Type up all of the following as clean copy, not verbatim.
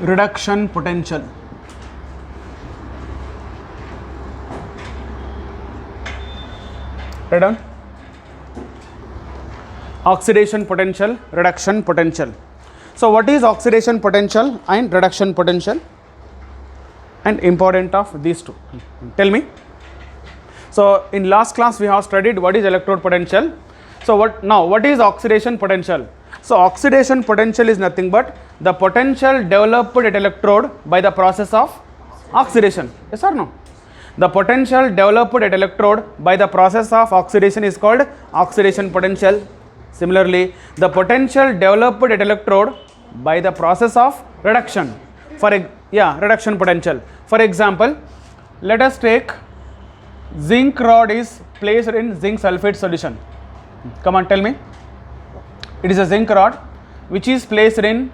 reduction potential. Write down. Oxidation potential, reduction potential. So what is oxidation potential and reduction potential, and important of these two? Tell me. So in last class we have studied what is electrode potential. So what is oxidation potential? So oxidation potential is nothing but the potential developed at electrode by the process of oxidation. Yes or no? The potential developed at electrode by the process of oxidation is called oxidation potential. Similarly, the potential developed at electrode by the process of reduction, reduction potential. For example, let us take zinc rod is placed in zinc sulfate solution. Come on, tell me. It is a zinc rod which is placed in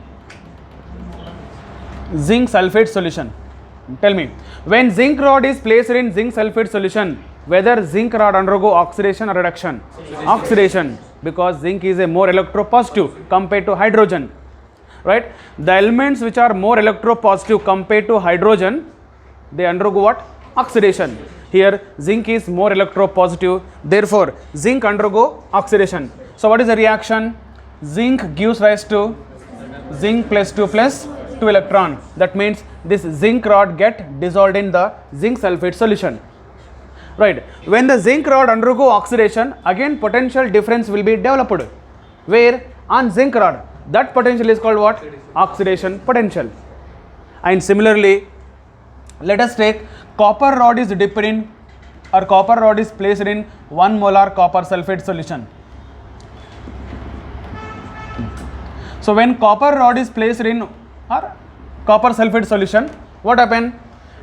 zinc sulfate solution. Tell me, when zinc rod is placed in zinc sulfate solution, whether zinc rod undergo oxidation or reduction? Oxidation, because zinc is a more electropositive compared to hydrogen, right? The elements which are more electropositive compared to hydrogen, they undergo what? Oxidation. Here zinc is more electropositive, therefore zinc undergo oxidation. So what is the reaction? Zinc gives rise to zinc plus 2 electron. That means this zinc rod get dissolved in the zinc sulfate solution. Right. When the zinc rod undergo oxidation, again potential difference will be developed. Where? On zinc rod. That potential is called what? Oxidation potential. And similarly, let us take copper rod is dipped in, or copper rod is placed in 1 molar copper sulfate solution. So when copper rod is placed in copper sulfate solution, what happen?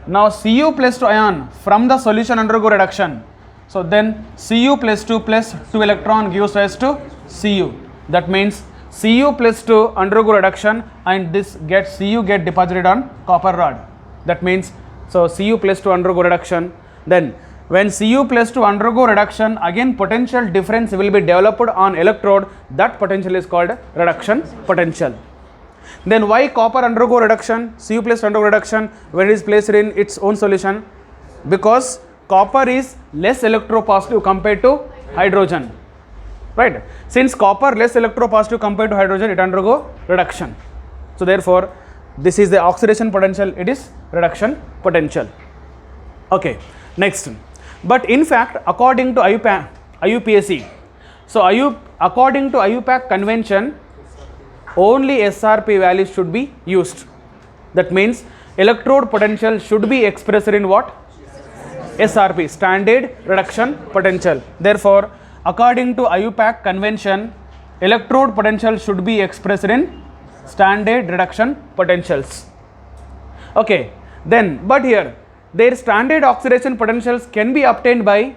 Now Cu plus 2 ion from the solution undergo reduction. So then Cu plus 2 electron gives rise to Cu. That means Cu plus 2 undergo reduction, and this Cu get deposited on copper rod. That means so Cu plus 2 undergo reduction. Then when Cu plus 2 undergo reduction, again potential difference will be developed on electrode. That potential is called reduction potential. Then why copper undergo reduction, Cu plus undergo reduction when it is placed in its own solution? Because copper is less electropositive compared to hydrogen, right? Since copper less electropositive compared to hydrogen, it undergo reduction. So therefore this is the oxidation potential, it is reduction potential. Okay, next. But in fact, according to IUPAC, so according to IUPAC convention, only SRP values should be used. That means electrode potential should be expressed in what? SRP, standard reduction potential. Therefore, according to IUPAC convention, electrode potential should be expressed in standard reduction potentials. Okay, then but here their standard oxidation potentials can be obtained by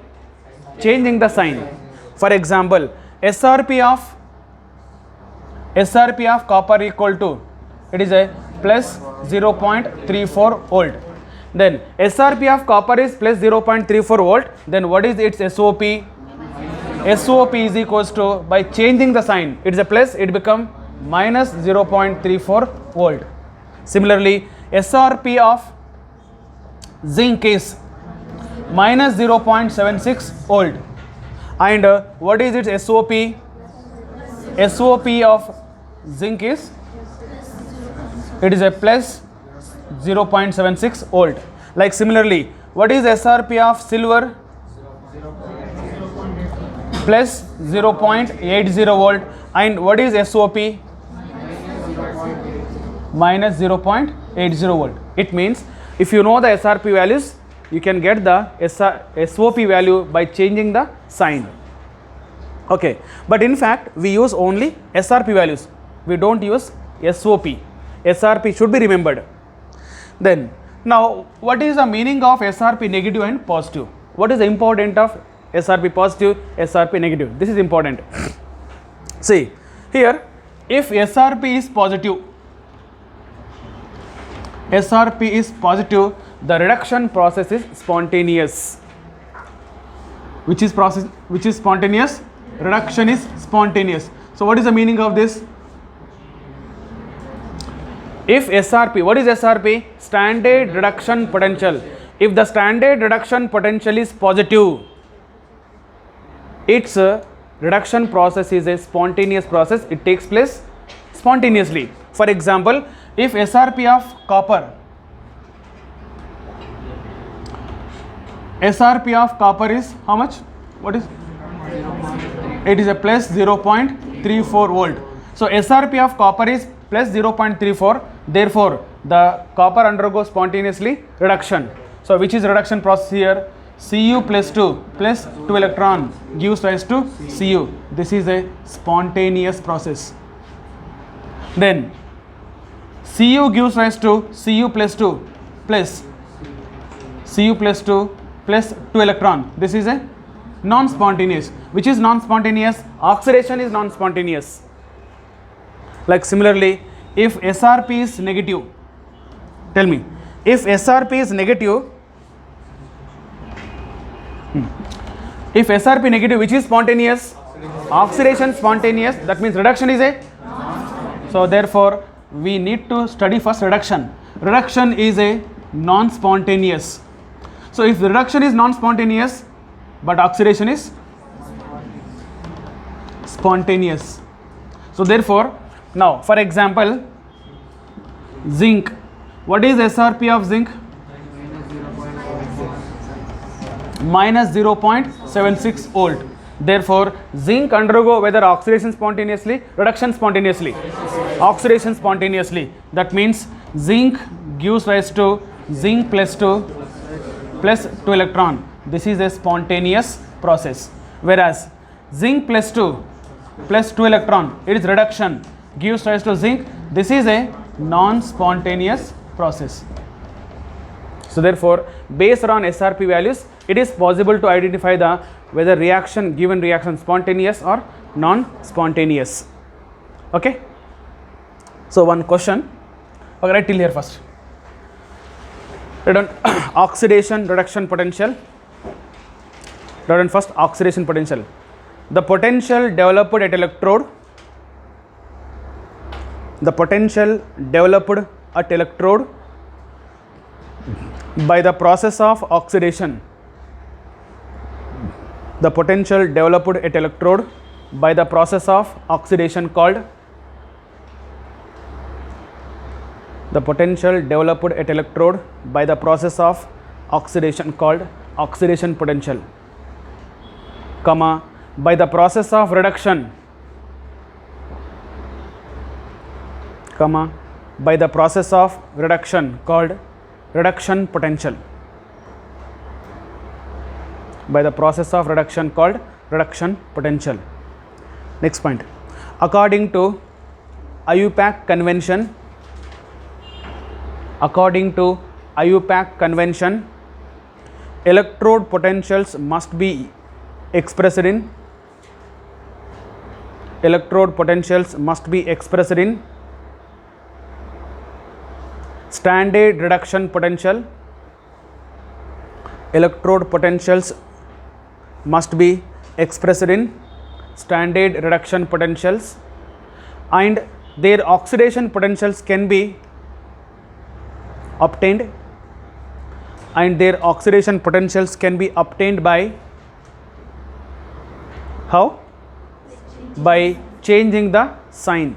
changing the sign. For example, SRP of copper equal to, it is a plus 0.34 volt. Then SRP of copper is plus 0.34 volt. Then what is its SOP? SOP is equals to, by changing the sign, it is a plus, it become minus 0.34 volt. Similarly, SRP of zinc is minus 0.76 volt. And what is its SOP? SOP of zinc is, it is a plus 0.76 volt. Like similarly, what is SRP of silver? Plus 0.80 volt. And what is SOP? Minus 0.80 volt. It means if you know the SRP values, you can get the SOP value by changing the sign. Okay, but in fact we use only SRP values, we don't use SOP. SRP should be remembered. Then now what is the meaning of SRP negative and positive? What is the importance of SRP positive, SRP negative? This is important. See here, if SRP is positive, the reduction process is spontaneous. Which is spontaneous? Reduction is spontaneous. So what is the meaning of this? If SRP, what is SRP? Standard reduction potential. If the standard reduction potential is positive, its reduction process is a spontaneous process. It takes place spontaneously. For example, if SRP of copper is how much? What is? It is a plus 0.34 volt. So SRP of copper is plus 0.34. Therefore, the copper undergoes spontaneously reduction. So which is reduction process here? Cu plus 2 plus 2 electron gives rise to Cu. This is a spontaneous process. Then Cu gives rise to Cu plus 2 plus Cu plus 2 plus 2 electron. This is a non-spontaneous. Which is non-spontaneous? Oxidation is non-spontaneous. Like similarly, if SRP is negative, tell me, if SRP is negative, if SRP negative, which is spontaneous? Oxidation spontaneous. That means reduction is a. So therefore, we need to study first reduction. Reduction is a non-spontaneous. So if the reduction is non-spontaneous, but oxidation is spontaneous. So therefore, now for example, zinc. What is SRP of zinc? Minus 0.76 volt. Therefore, zinc undergo whether oxidation spontaneously, reduction spontaneously, oxidation spontaneously. That means zinc gives rise to zinc plus 2 plus 2 electron. This is a spontaneous process. Whereas zinc plus 2 plus 2 electron, it is reduction, gives rise to zinc. This is a non-spontaneous process. So therefore, based on SRP values, it is possible to identify the whether given reaction spontaneous or non-spontaneous. Okay. So one question. Okay, write till here first. Write down oxidation reduction potential. Write down first oxidation potential. The potential developed at electrode. The potential developed at electrode by the process of oxidation. The potential developed at electrode by the process of oxidation called. The potential developed at electrode by the process of oxidation called oxidation potential, comma, by the process of reduction, comma, by the process of reduction called reduction potential, by the process of reduction called reduction potential. Next point, according to IUPAC convention, according to IUPAC convention, electrode potentials must be expressed in, electrode potentials must be expressed in standard reduction potential. Electrode potentials must be expressed in standard reduction potentials, and their oxidation potentials can be obtained, and their oxidation potentials can be obtained by how? By changing the sign,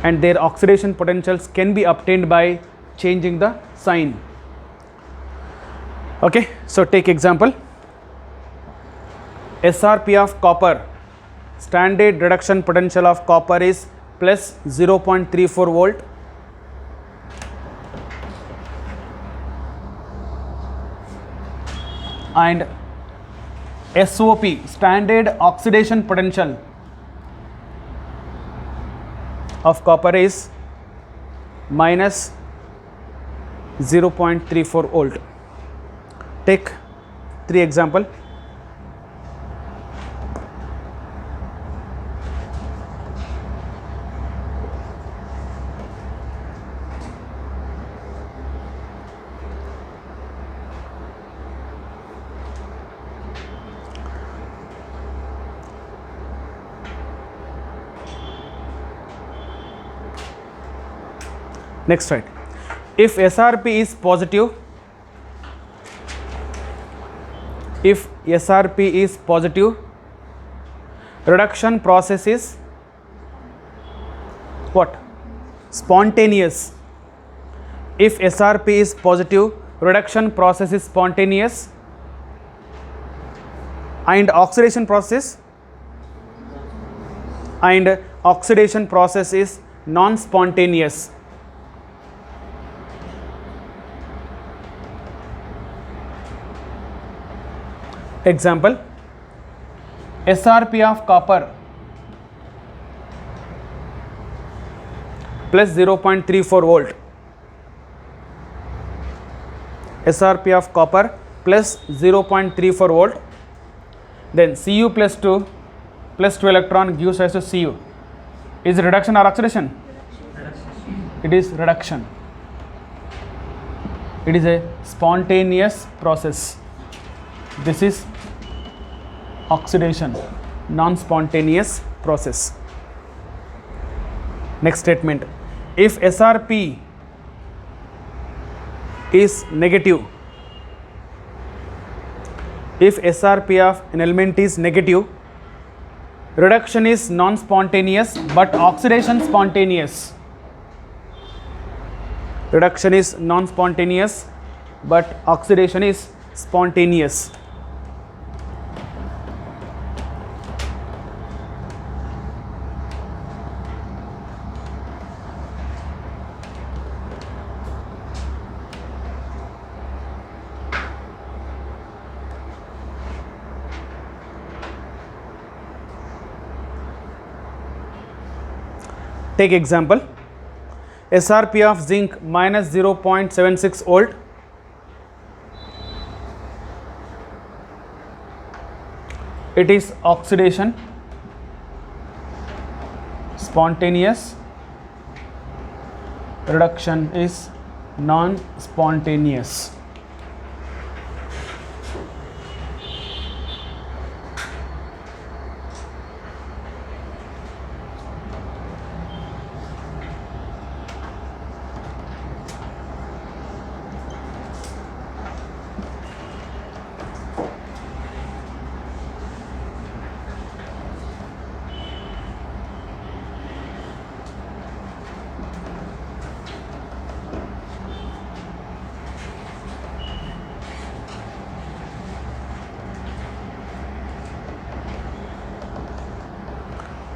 and their oxidation potentials can be obtained by changing the sign. Okay, so take example, SRP of copper, standard reduction potential of copper is plus 0.34 volt, and SOP, standard oxidation potential of copper is minus 0.34 volt. Take 3 example. Next right. If SRP is positive, if SRP is positive, reduction process is what? Spontaneous. If SRP is positive, reduction process is spontaneous, and oxidation process is non-spontaneous. Example, SRP of copper plus 0.34 volt. SRP of copper plus 0.34 volt. Then Cu plus 2 electron gives rise to Cu. Is it reduction or oxidation? It is reduction. It is a spontaneous process. This is oxidation, non-spontaneous process. Next statement, if SRP is negative, if SRP of an element is negative, reduction is non-spontaneous but oxidation spontaneous. Reduction is non-spontaneous but oxidation is spontaneous. Take example, SRP of zinc minus 0.76 volt, it is oxidation, spontaneous, reduction is non-spontaneous.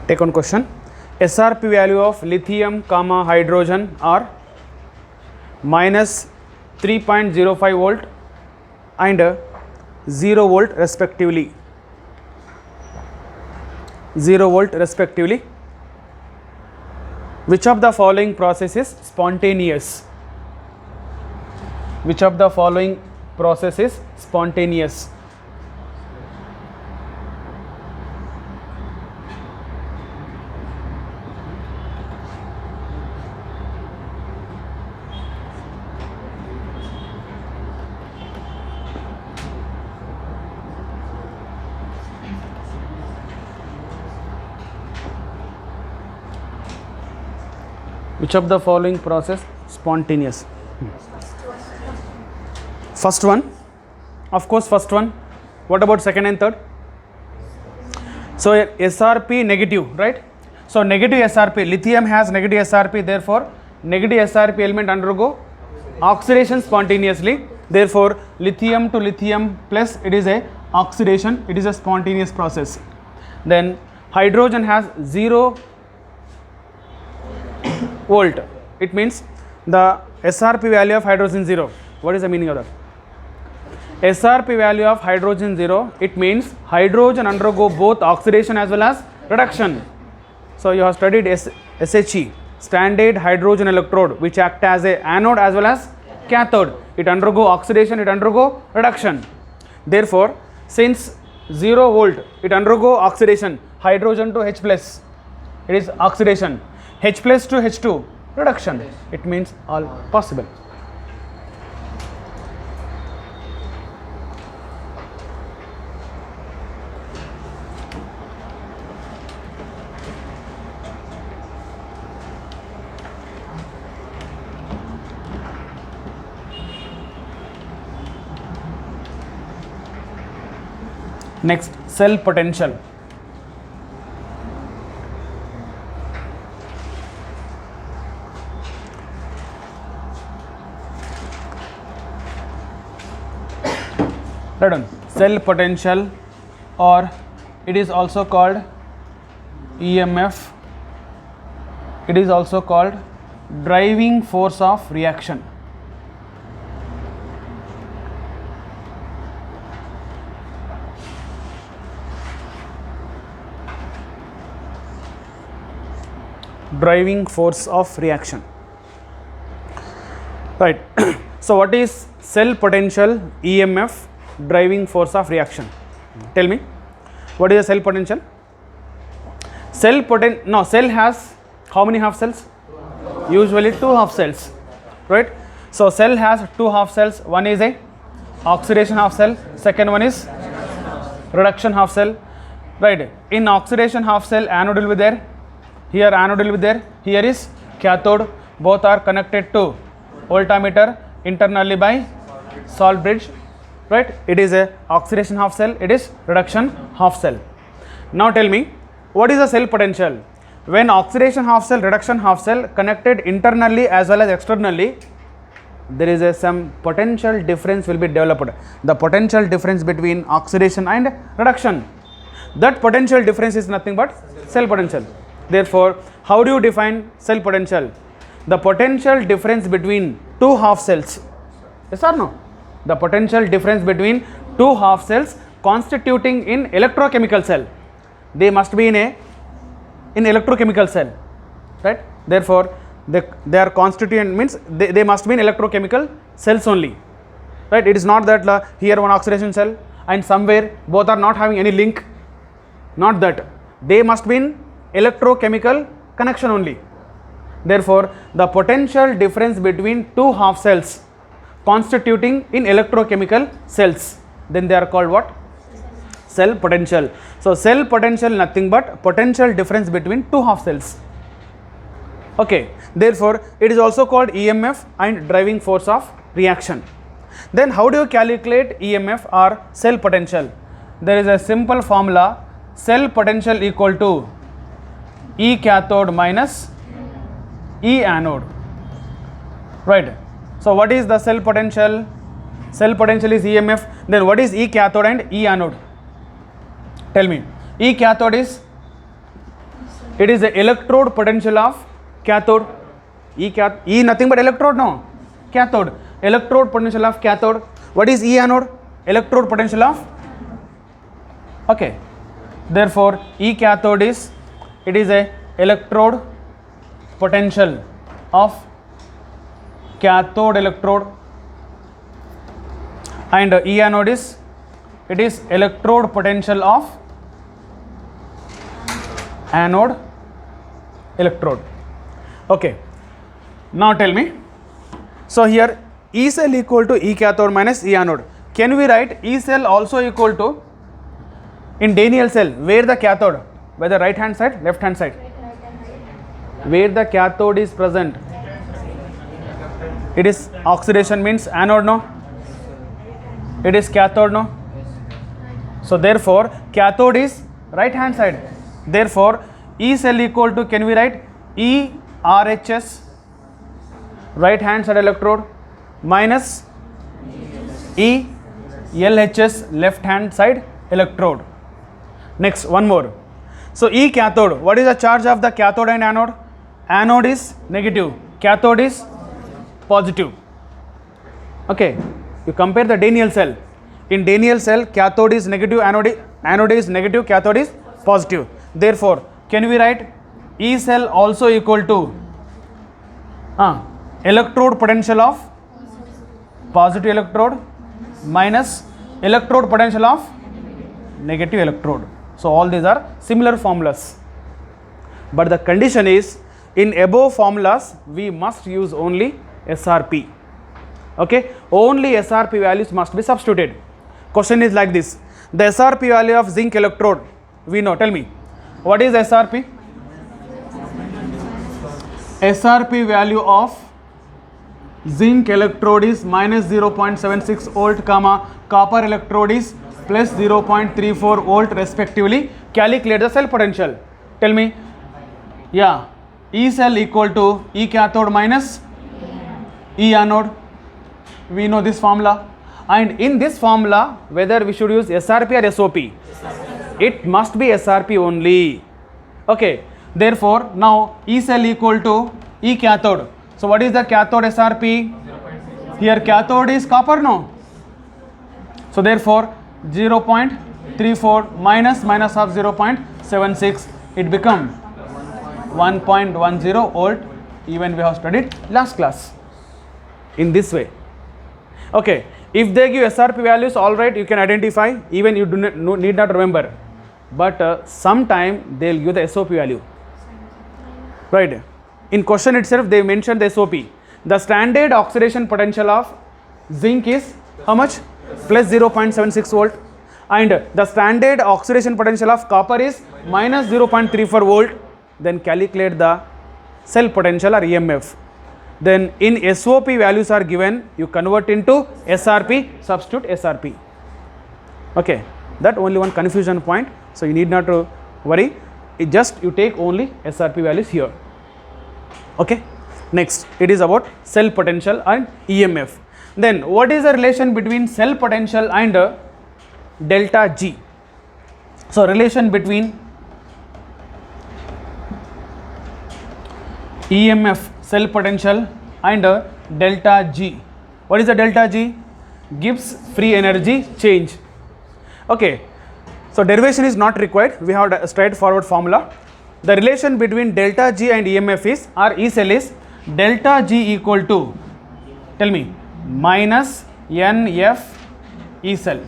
Take one question, SRP value of lithium comma hydrogen are minus 3.05 volt and 0 volt respectively. 0 volt respectively. Which of the following process is spontaneous? Which of the following process is spontaneous? Which of the following process spontaneous? First one, of course first one. What about second and third? So SRP negative, right? So negative SRP, lithium has negative SRP, therefore negative SRP element undergo oxidation spontaneously, therefore lithium to lithium plus, it is a oxidation, it is a spontaneous process. Then hydrogen has 0 volt, it means the SRP value of hydrogen 0. What is the meaning of that? SRP value of hydrogen 0, it means hydrogen undergo both oxidation as well as reduction. So you have studied SHE, standard hydrogen electrode, which act as a anode as well as cathode. It undergo oxidation, it undergo reduction. Therefore, since 0 volt, it undergo oxidation, hydrogen to H plus, it is oxidation. H plus to H2, reduction. It means all possible. Next, cell potential. Right on. Cell potential, or it is also called EMF. It is also called driving force of reaction. Driving force of reaction. Right. So what is cell potential, EMF, driving force of reaction? Tell me, what is a cell potential? Cell has how many half cells? Usually 2 half cells, right? So cell has 2 half cells. One is a oxidation half cell, second one is reduction half cell, right? In oxidation half cell, anode will be there. Here anode will be there. Here is cathode. Both are connected to voltmeter internally by salt bridge, right? It is a oxidation half cell, it is reduction half cell. Now tell me, what is the cell potential? When oxidation half cell, reduction half cell connected internally as well as externally, there is some potential difference will be developed. The potential difference between oxidation and reduction, that potential difference is nothing but cell potential. Therefore, how do you define cell potential? The potential difference between 2 half cells. Yes or no? The potential difference between 2 half cells constituting in electrochemical cell. They must be in electrochemical cell, right? Therefore, they are constituent means they must be in electrochemical cells only, right? It is not that here one oxidation cell and somewhere both are not having any link. Not that. They must be in electrochemical connection only. Therefore, the potential difference between 2 half cells constituting in electrochemical cells, then they are called what? Cell potential. So cell potential nothing but potential difference between 2 half cells. Okay. Therefore, it is also called EMF and driving force of reaction. Then how do you calculate EMF or cell potential? There is a simple formula: cell potential equal to E cathode minus E anode, right? So what is the cell potential? Cell potential is EMF. Then what is E cathode and E anode? Tell me. E cathode is, it is the electrode potential of cathode. E nothing but electrode, no? Cathode. Electrode potential of cathode. What is E anode? Electrode potential of, okay. Therefore, E cathode is, it is a electrode potential of cathode electrode, and E anode is, it is electrode potential of anode electrode. Okay. Now tell me, so here E cell equal to E cathode minus E anode. Can we write E cell also equal to, in Daniell cell, where the cathode, whether right hand side, left hand side, where the cathode is present, it is oxidation means anode, no? It is cathode, no? So therefore, cathode is right hand side. Therefore, E cell equal to, can we write E RHS, right hand side electrode, minus E LHS, left hand side electrode. Next, one more. So E cathode, what is the charge of the cathode and anode? Anode is negative, cathode is positive. Okay, you compare the Daniell cell. In Daniell cell, cathode is negative, anode is negative, cathode is positive. Therefore, can we write E cell also equal to electrode potential of positive electrode minus electrode potential of negative electrode. So all these are similar formulas, but the condition is, in above formulas we must use only SRP. Okay, only SRP values must be substituted. Question is like this: the SRP value of zinc electrode we know. Tell me, what is SRP? SRP value of zinc electrode is minus 0.76 volt, comma, copper electrode is plus 0.34 volt respectively. Calculate the cell potential. Tell me. Yeah, E cell equal to E cathode minus E anode. We know this formula. And in this formula, whether we should use SRP or SOP, it must be SRP only. Okay. Therefore, now E cell equal to E cathode. So what is the cathode SRP? Here cathode is copper, no? So therefore 0.34 minus of 0.76, it become 1.10 volt. Even we have studied last class in this way. Okay, if they give SRP values, all right, you can identify, even you do not, need not remember, but sometime they will give the SOP value, right? In question itself they mentioned the SOP. The standard oxidation potential of zinc is how much? Plus 0.76 volt, and the standard oxidation potential of copper is minus 0.34 volt. Then calculate the cell potential or EMF. Then in SOP values are given, you convert into SRP, substitute SRP. Okay, that only one confusion point, so you need not to worry. It just you take only SRP values here. Okay, next it is about cell potential and EMF. Then what is the relation between cell potential and delta G? So relation between EMF, cell potential, and delta G. What is the delta G? Gibbs free energy change. Okay, so derivation is not required. We have a straightforward formula. The relation between delta G and EMF is, or E cell is, delta G equal to, tell me, minus NF E cell.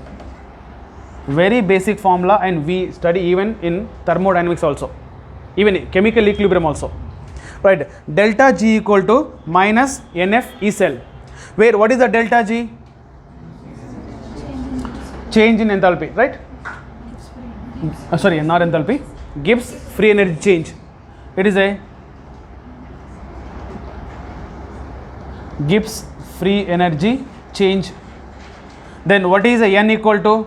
Very basic formula, and we study even in thermodynamics also, even in chemical equilibrium also. Right, delta G equal to minus NF E cell, where what is the delta G? Change in enthalpy, right? Sorry, not enthalpy, Gibbs free energy change. It is a Gibbs free energy change. Then what is a N equal to?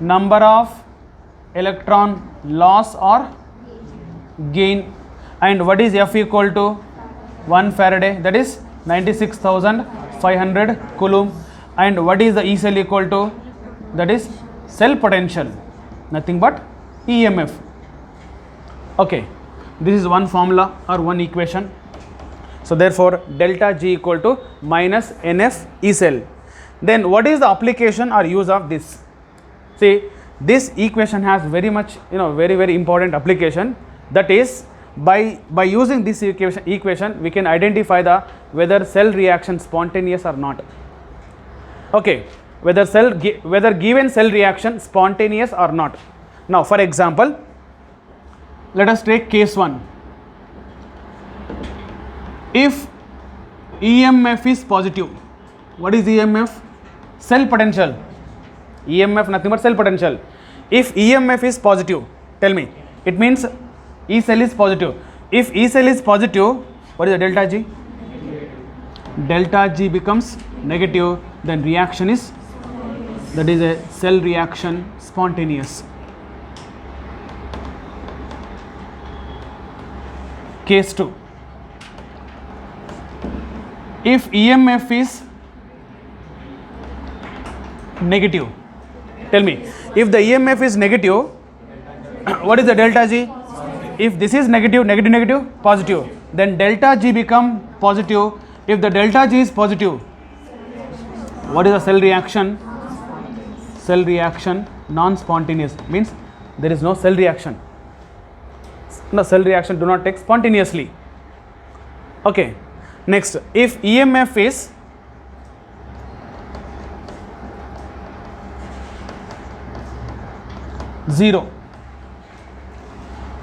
Number of electron loss or gain. And what is F equal to? 1 Faraday, that is 96,500 Coulomb. And what is the E cell equal to? That is cell potential, nothing but EMF. Okay, this is one formula or one equation. So therefore delta G equal to minus NF E cell. Then what is the application or use of this? See, this equation has very much, very important application. That is, by using this equation we can identify the whether cell reaction spontaneous or not. Okay, whether given cell reaction spontaneous or not. Now for example, let us take case 1. If EMF is positive, what is EMF? Cell potential. EMF nothing but cell potential. If EMF is positive, tell me, it means E cell is positive. If E cell is positive, what is the delta G? Delta G becomes negative, then reaction is, that is a cell reaction spontaneous. Case 2. If EMF is negative, tell me, if the EMF is negative, what is the delta G? If this is negative, positive, then delta G become positive. If the delta G is positive, what is the cell reaction? Cell reaction non-spontaneous, means there is no cell reaction. No, cell reaction do not take spontaneously. Okay, next, if EMF is zero,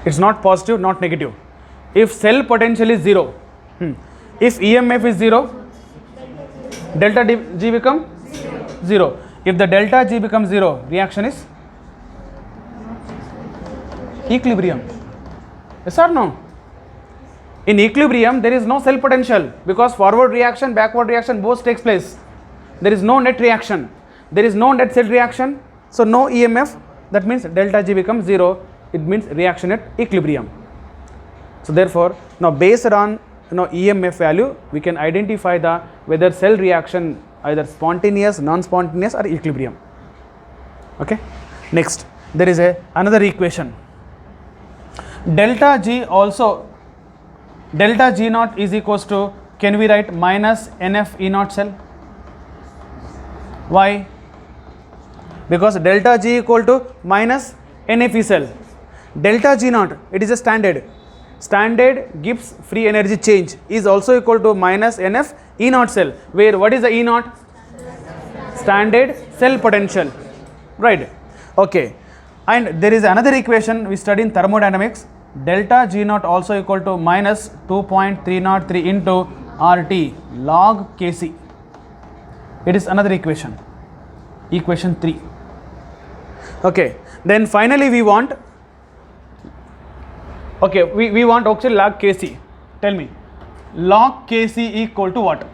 it's not positive, not negative. If cell potential is 0, if EMF is 0, delta G become 0. If the delta G becomes 0, reaction is equilibrium. Yes or no? In equilibrium, there is no cell potential because forward reaction, backward reaction both takes place. There is no net reaction. There is no net cell reaction. So no EMF, that means delta G becomes 0, it means reaction at equilibrium. So therefore, now based on EMF value, we can identify the whether cell reaction either spontaneous, non-spontaneous or equilibrium. Okay. Next, there is another equation. Delta G also, delta G naught is equals to, can we write minus NF E naught cell? Why? Because delta G equal to minus NF E cell. Delta G naught, it is a standard. Standard Gibbs free energy change is also equal to minus NF E naught cell, where what is the E naught? Standard cell potential, right? Okay. And there is another equation we studied in thermodynamics. Delta G naught also equal to minus 2.303 into RT log Kc. It is another equation, equation 3. Okay. Then finally we want, okay, we want actually log Kc. Tell me, log Kc equal to what?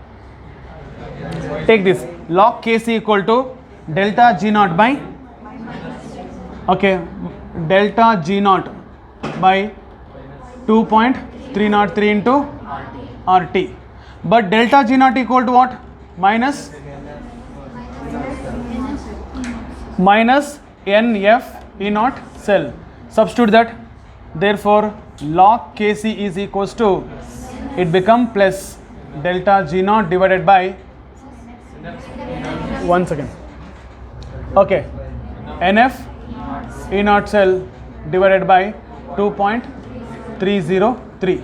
Take this, log Kc equal to delta G naught by, okay, delta G naught by 2.303 into RT. But delta G naught equal to what? Minus NF E naught cell. Substitute that. Therefore, log Kc is equals to, it become plus delta G naught divided by, 1 second. Okay, NF E naught cell divided by 2.303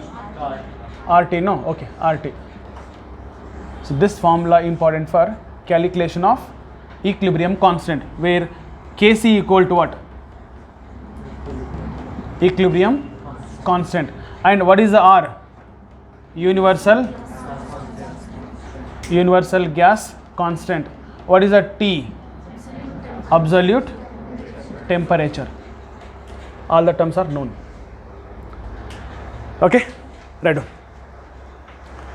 RT, no, okay, RT. So this formula important for calculation of equilibrium constant, where Kc equal to what? Equilibrium constant. And what is the R? Universal gas constant. What is the T? Absolute temperature. All the terms are known. Okay, right.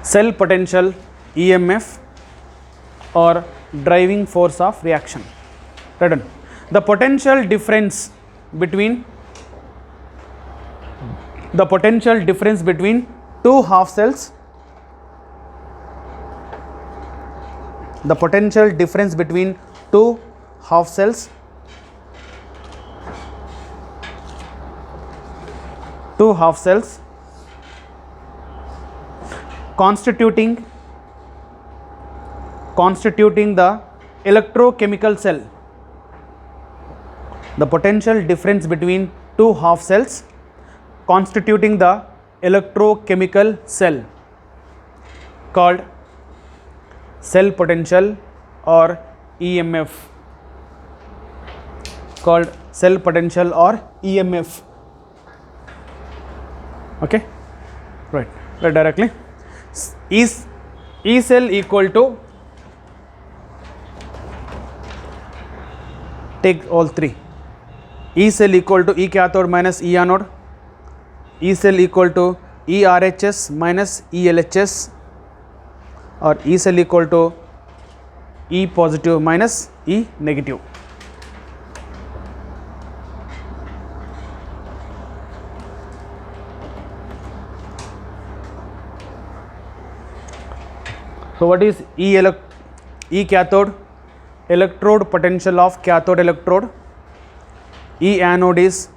Cell potential, EMF or driving force of reaction. Right. The potential difference between two half cells, the potential difference between two half cells, constituting the electrochemical cell. The potential difference between two half cells constituting the electrochemical cell called cell potential or EMF, called cell potential or EMF. Okay, right directly. E cell equal to, take all three. E cell equal to E cathode minus E anode. E cell equal to E RHS minus E LHS, or E cell equal to E positive minus E negative. So what is E cathode? Electrode potential of cathode electrode. E anode is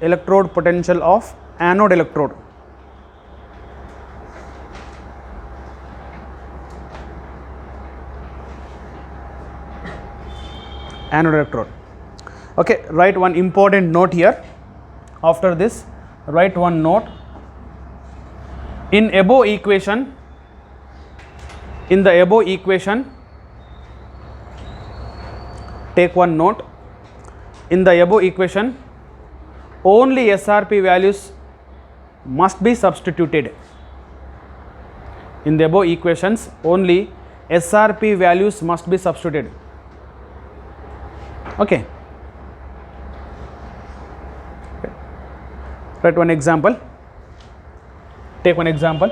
electrode potential of anode electrode. Anode electrode. Okay, write one important note here. After this, write one note. In the above equation, take one note. In the above equation, only SRP values must be substituted. In the above equations, only SRP values must be substituted. Okay. Write one example. Take one example.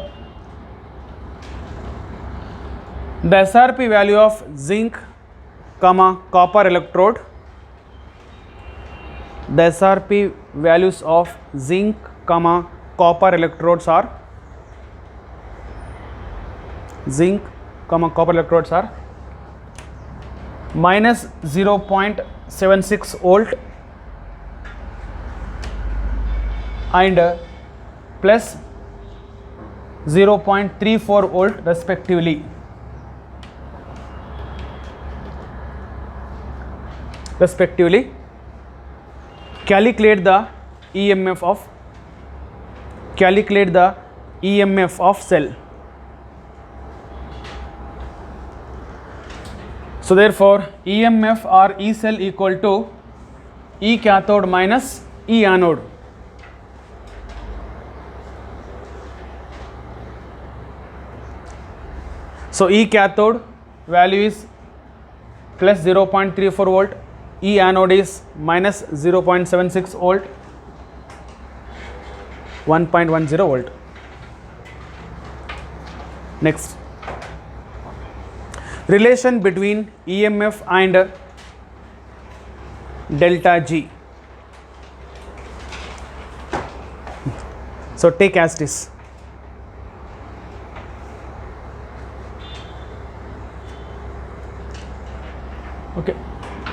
The SRP value of zinc, copper electrode the SRP values of zinc comma copper electrodes are minus 0.76 volt and plus 0.34 volt respectively. Calculate the EMF of cell. So therefore EMF or E cell equal to E cathode minus E anode. So E cathode value is plus 0.34 volt, E anode is minus 0.76 volt, 1.10 volt. Next, relation between EMF and delta G. So take as this. Okay,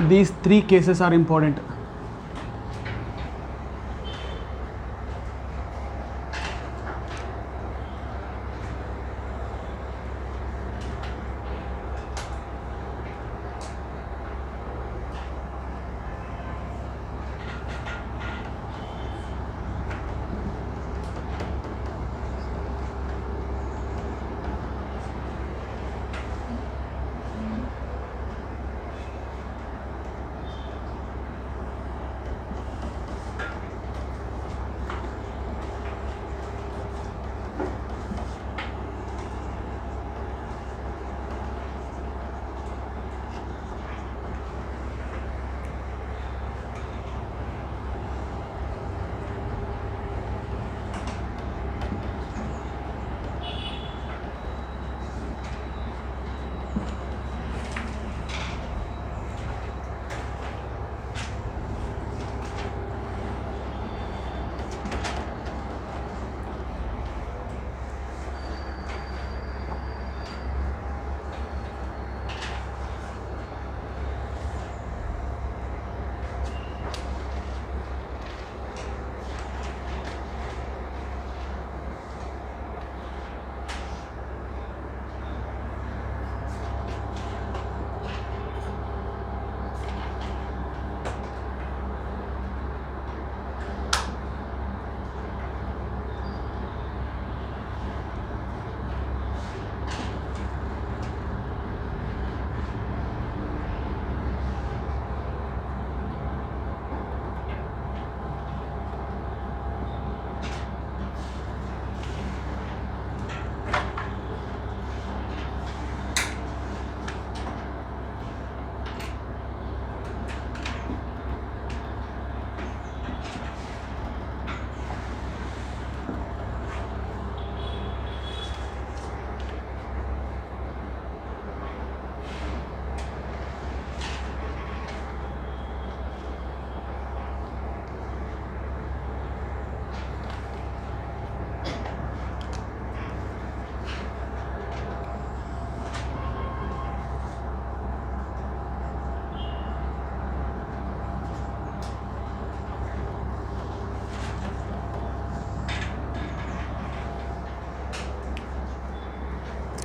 these three cases are important.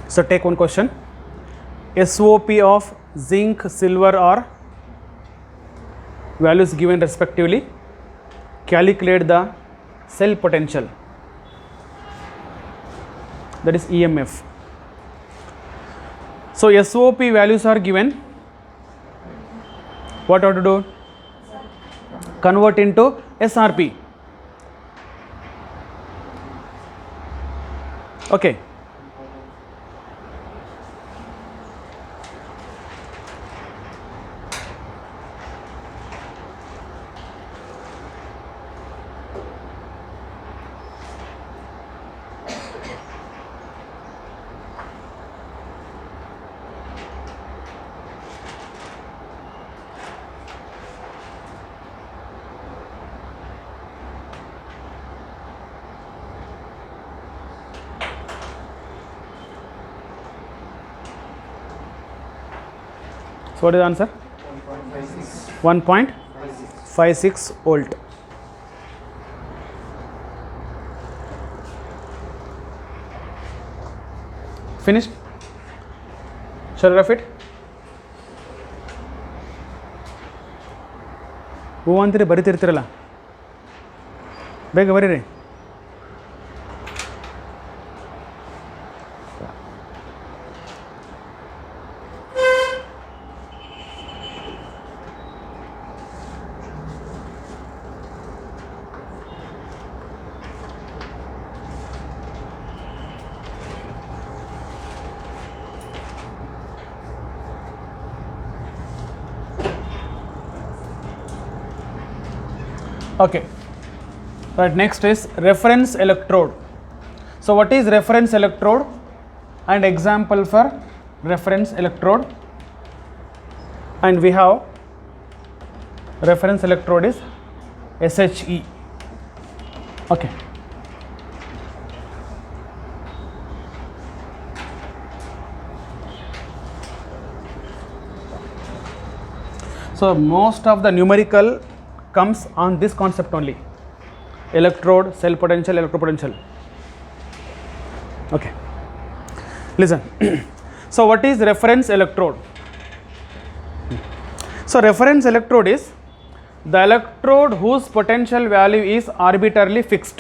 So take one question. SOP of zinc, silver are values given respectively. Calculate the cell potential, that is EMF. So SOP values are given. What have to do? Convert into SRP. Okay. So what is the answer? 1.56 volt. Finished? Shall I rough it? ಹೂ ಅಂತೀರಿ ಬರಿತಿರ್ತಿರಲ್ಲ, ಬೇಗ ಬರೀರಿ. Okay, right, next is reference electrode. So what is reference electrode and example for reference electrode? And we have reference electrode is SHE. Okay. So most of the numerical comes on this concept only: electrode, cell potential, electropotential. Okay, listen. So what is reference electrode? So reference electrode is the electrode whose potential value is arbitrarily fixed.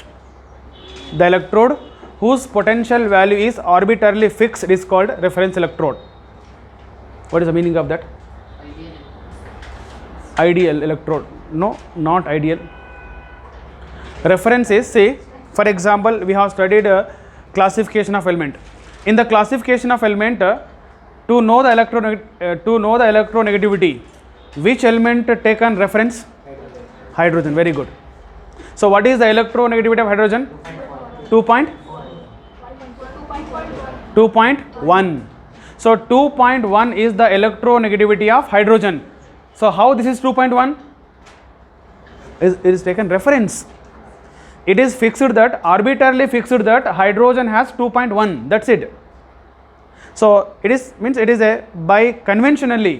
The electrode whose potential value is arbitrarily fixed is called reference electrode. What is the meaning of that? Ideal electrode. No, not ideal. Reference is, say for example, we have studied classification of element. In the classification of element, to know the electronegativity, which element taken reference? Hydrogen. Very good. So what is the electronegativity of hydrogen? 2.1. So 2.1 is the electronegativity of hydrogen. So how this is 2.1? It is taken reference. It is fixed that, arbitrarily fixed that hydrogen has 2.1. That's it. So it is, means it is a, by conventionally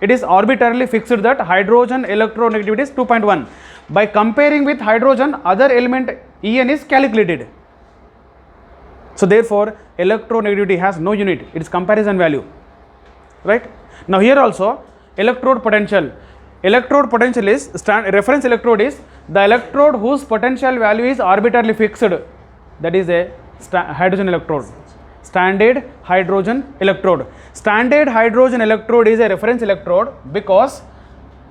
it is arbitrarily fixed that hydrogen electronegativity is 2.1. By comparing with hydrogen, other element En is calculated. So therefore electronegativity has no unit, it is comparison value, right? Now here also electrode potential. Electrode potential is reference electrode is the electrode whose potential value is arbitrarily fixed. That is a hydrogen electrode. Standard hydrogen electrode. Standard hydrogen electrode is a reference electrode because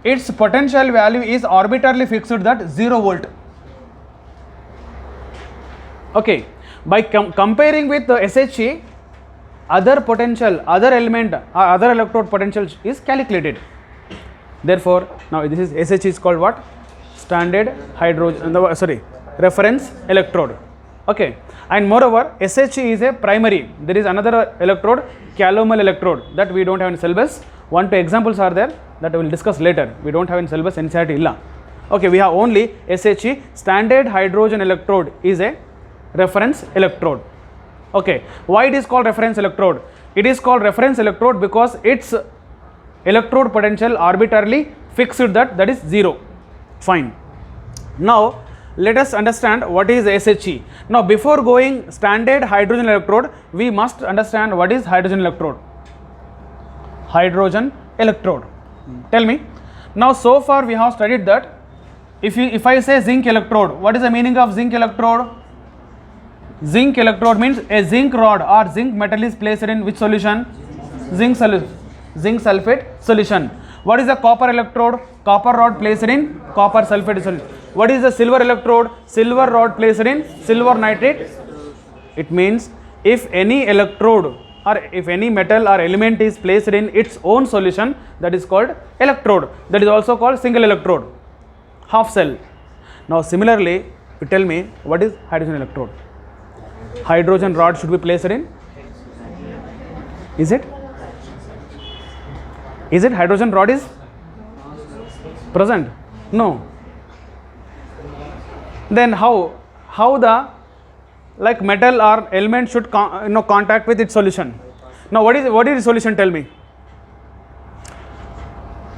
its potential value is arbitrarily fixed, that 0 volt. Okay. By comparing with the SHE, other potential, other element, other electrode potential is calculated. Therefore now this is SHE is called what? Standard hydrogen, reference electrode. Okay. And moreover SHE is a primary. There is another electrode, calomel electrode, that we don't have in syllabus. 1, 2 examples are there that we will discuss later. We don't have in syllabus, NCERT illa. Okay, we have only SHE. Standard hydrogen electrode is a reference electrode. Okay, why it is called reference electrode? It is called reference electrode because its electrode potential arbitrarily fixed, that is 0. Fine. Now let us understand what is SHE. Now before going standard hydrogen electrode, we must understand what is hydrogen electrode. Hydrogen electrode. Tell me. Now so far we have studied that if I say zinc electrode, what is the meaning of zinc electrode? Zinc electrode means a zinc rod or zinc metal is placed in which solution? Zinc sulfate solution. What is the copper electrode? Copper rod placed in copper sulfate solution. What is the silver electrode? Silver rod placed in silver nitrate. It means if any electrode or if any metal or element is placed in its own solution, that is called electrode. That is also called single electrode, half cell. Now similarly, you tell me what is hydrogen electrode? Hydrogen rod should be placed in, is it? Is it hydrogen rod is present? No. Then how the like metal or element should contact with its solution? Now what is the solution? Tell me.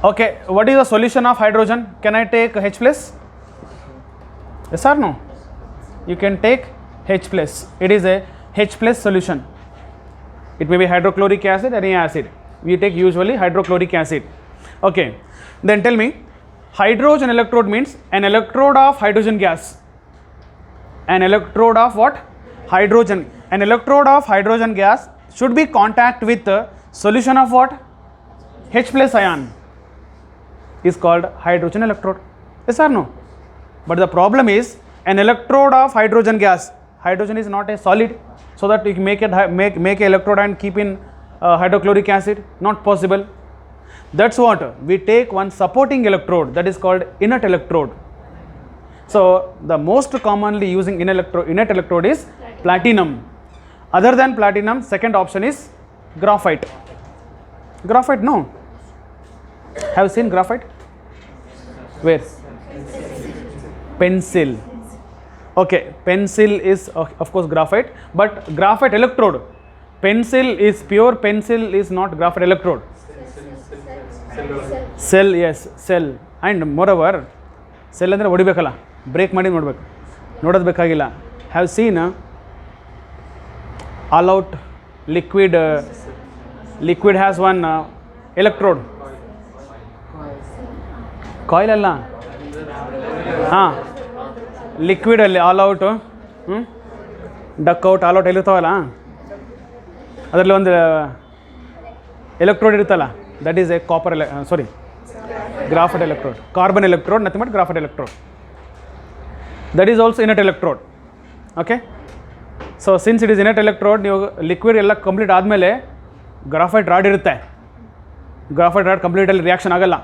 Okay, what is the solution of hydrogen? Can I take H plus? Yes or no? You can take H plus. It is a H plus solution. It may be hydrochloric acid or any acid. We take usually hydrochloric acid. Okay, then tell me, hydrogen electrode means an electrode of hydrogen gas. An electrode of what? Hydrogen. An electrode of hydrogen gas should be contact with the solution of what? H plus ion is called hydrogen electrode. Yes or no? But the problem is, an electrode of hydrogen gas, hydrogen is not a solid, so that you can make it make an electrode and keep in hydrochloric acid, not possible. That's what we take one supporting electrode, that is called inert electrode. So the most commonly using inert electrode is platinum. Other than platinum, second option is graphite. Graphite, no? Have seen graphite? Where? Pencil. Okay, pencil is of course graphite, but graphite electrode. Pencil is pure pencil is not graphite electrode. Cell, yes, cell. And moreover, cell ಅಂದರೆ ಹೊಡಿಬೇಕಲ್ಲ, break ಮಾಡಿ ನೋಡಬೇಕು, ನೋಡೋದು ಬೇಕಾಗಿಲ್ಲ. Have seen All Out liquid has one electrode. Coil ಅಲ್ಲ, ಹಾಂ, ಲಿಕ್ವಿಡಲ್ಲಿ All Out, duck out, All Out ಎಲ್ಲಿರ್ತಾವಲ್ಲ, ಅದರಲ್ಲಿ ಒಂದು ಎಲೆಕ್ಟ್ರೋಡ್ ಇರುತ್ತಲ್ಲ, that is a graphite electrode. Carbon electrode, nothing but graphite electrode. That is also inert electrode. Okay, so since it is inert electrode, ನೀವು liquid ಎಲ್ಲ complete ಆದಮೇಲೆ graphite rod ಇರುತ್ತೆ. Graphite rod ಕಂಪ್ಲೀಟಲ್ಲಿ reaction ಆಗಲ್ಲ,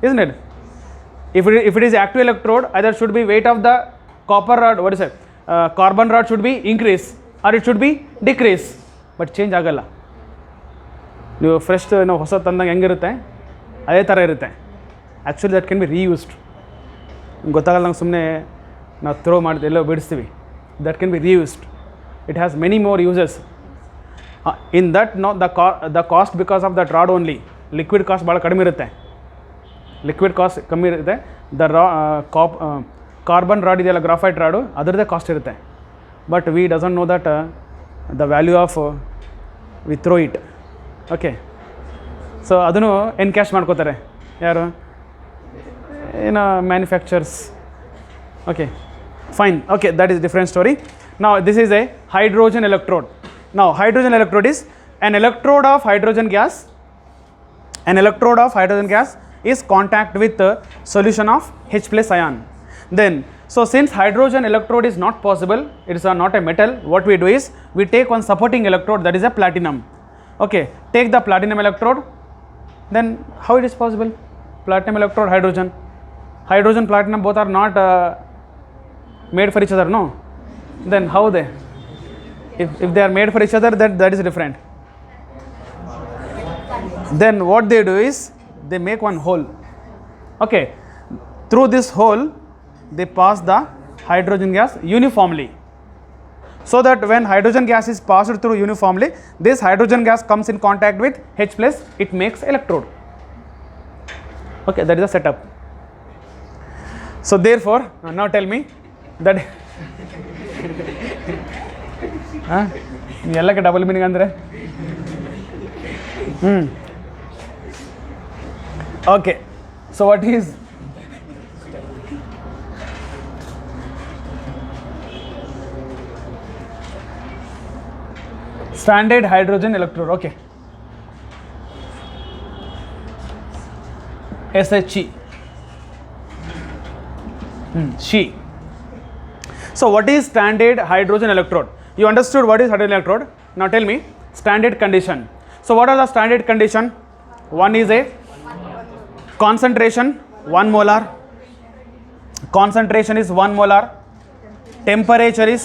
isn't it? If it is active electrode, either should be weight of the copper rod, what is it, carbon rod should be increase or it should be decrease, but change ಆಗಲ್ಲ. ನೀವು fresh ನಾವು ಹೊಸ ತಂದಾಗ ಹೆಂಗಿರುತ್ತೆ ಅದೇ ಥರ ಇರುತ್ತೆ. Actually that can be reused. ಗೊತ್ತಾಗಲ್ಲ, ನಂಗೆ ಸುಮ್ಮನೆ ನಾವು ಥ್ರೋ ಮಾಡಿದೆ ಎಲ್ಲೋ ಬಿಡಿಸ್ತೀವಿ. That can be reused. It has many more uses. In that no the cost because of that rod only. Liquid cost ಭಾಳ ಕಡಿಮೆ ಇರುತ್ತೆ. ಲಿಕ್ವಿಡ್ ಕಾಸ್ಟ್ ಕಮ್ಮಿ ಇರುತ್ತೆ. ಕಾರ್ಬನ್ ರಾಡ್ ಇದೆಯಲ್ಲ, ಗ್ರಾಫೈಟ್ ರಾಡು, ಅದರದ್ದೇ ಕಾಸ್ಟ್ ಇರುತ್ತೆ. But we doesn't know that the value of we throw it. Okay, so ಅದನ್ನು encash ಮಾಡ್ಕೋತಾರೆ ಯಾರು, ಏನೋ manufacturers. Okay, fine. Okay, that is different story. Now this is A hydrogen electrode. Now hydrogen electrode is an electrode of hydrogen gas. An electrode of hydrogen gas is contact with the solution of H plus ion. Then, so since hydrogen electrode is not possible, it is not a metal, what we do is we take one supporting electrode, that is a platinum. Okay, take the platinum electrode. Then how it is possible? Platinum electrode, hydrogen platinum both are not made for each other, no? Then how they, if they are made for each other, that is different. Then what they do is they make one hole. Okay, through this hole they pass the hydrogen gas uniformly, so that when hydrogen gas is passed through uniformly, this hydrogen gas comes in contact with H plus, it makes electrode. Okay, that is the setup. So therefore, now tell me that ಎಲ್ಲಕ್ಕೆ double meaning ಅಂದರೆ okay. So what is standard hydrogen electrode? Okay, SHE, She. So what is standard hydrogen electrode? You understood what is hydrogen electrode. Now tell me standard condition. So what are the standard condition? One is a concentration 1 molar. Concentration is 1 molar. Temperature is,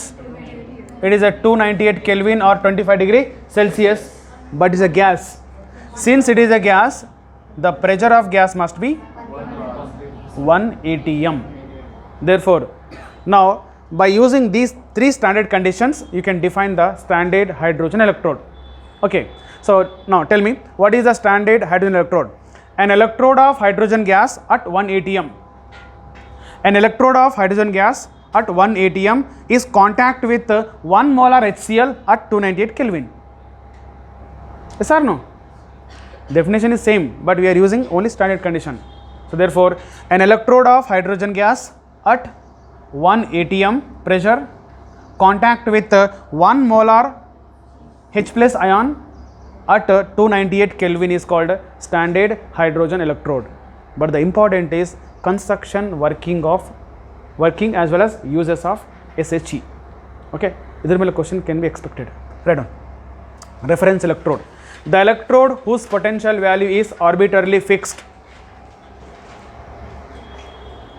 it is at 298 Kelvin or 25 degree Celsius, but is a gas. Since it is a gas, the pressure of gas must be 1 atm. Therefore, now by using these three standard conditions, you can define the standard hydrogen electrode. Okay, so now tell me what is the standard hydrogen electrode. an electrode of hydrogen gas at 1 atm. An electrode of hydrogen gas at 1 atm is contact with 1 molar HCl at 298 Kelvin. Yes or no? Definition is same, but we are using only standard condition. So therefore, an electrode of hydrogen gas at 1 atm pressure contact with 1 molar H plus ion at 298 Kelvin is called standard hydrogen electrode. But the important is construction, working as well as uses of SHE. Okay, idhar mele question can be expected. Write down. Reference electrode. The electrode whose potential value is arbitrarily fixed.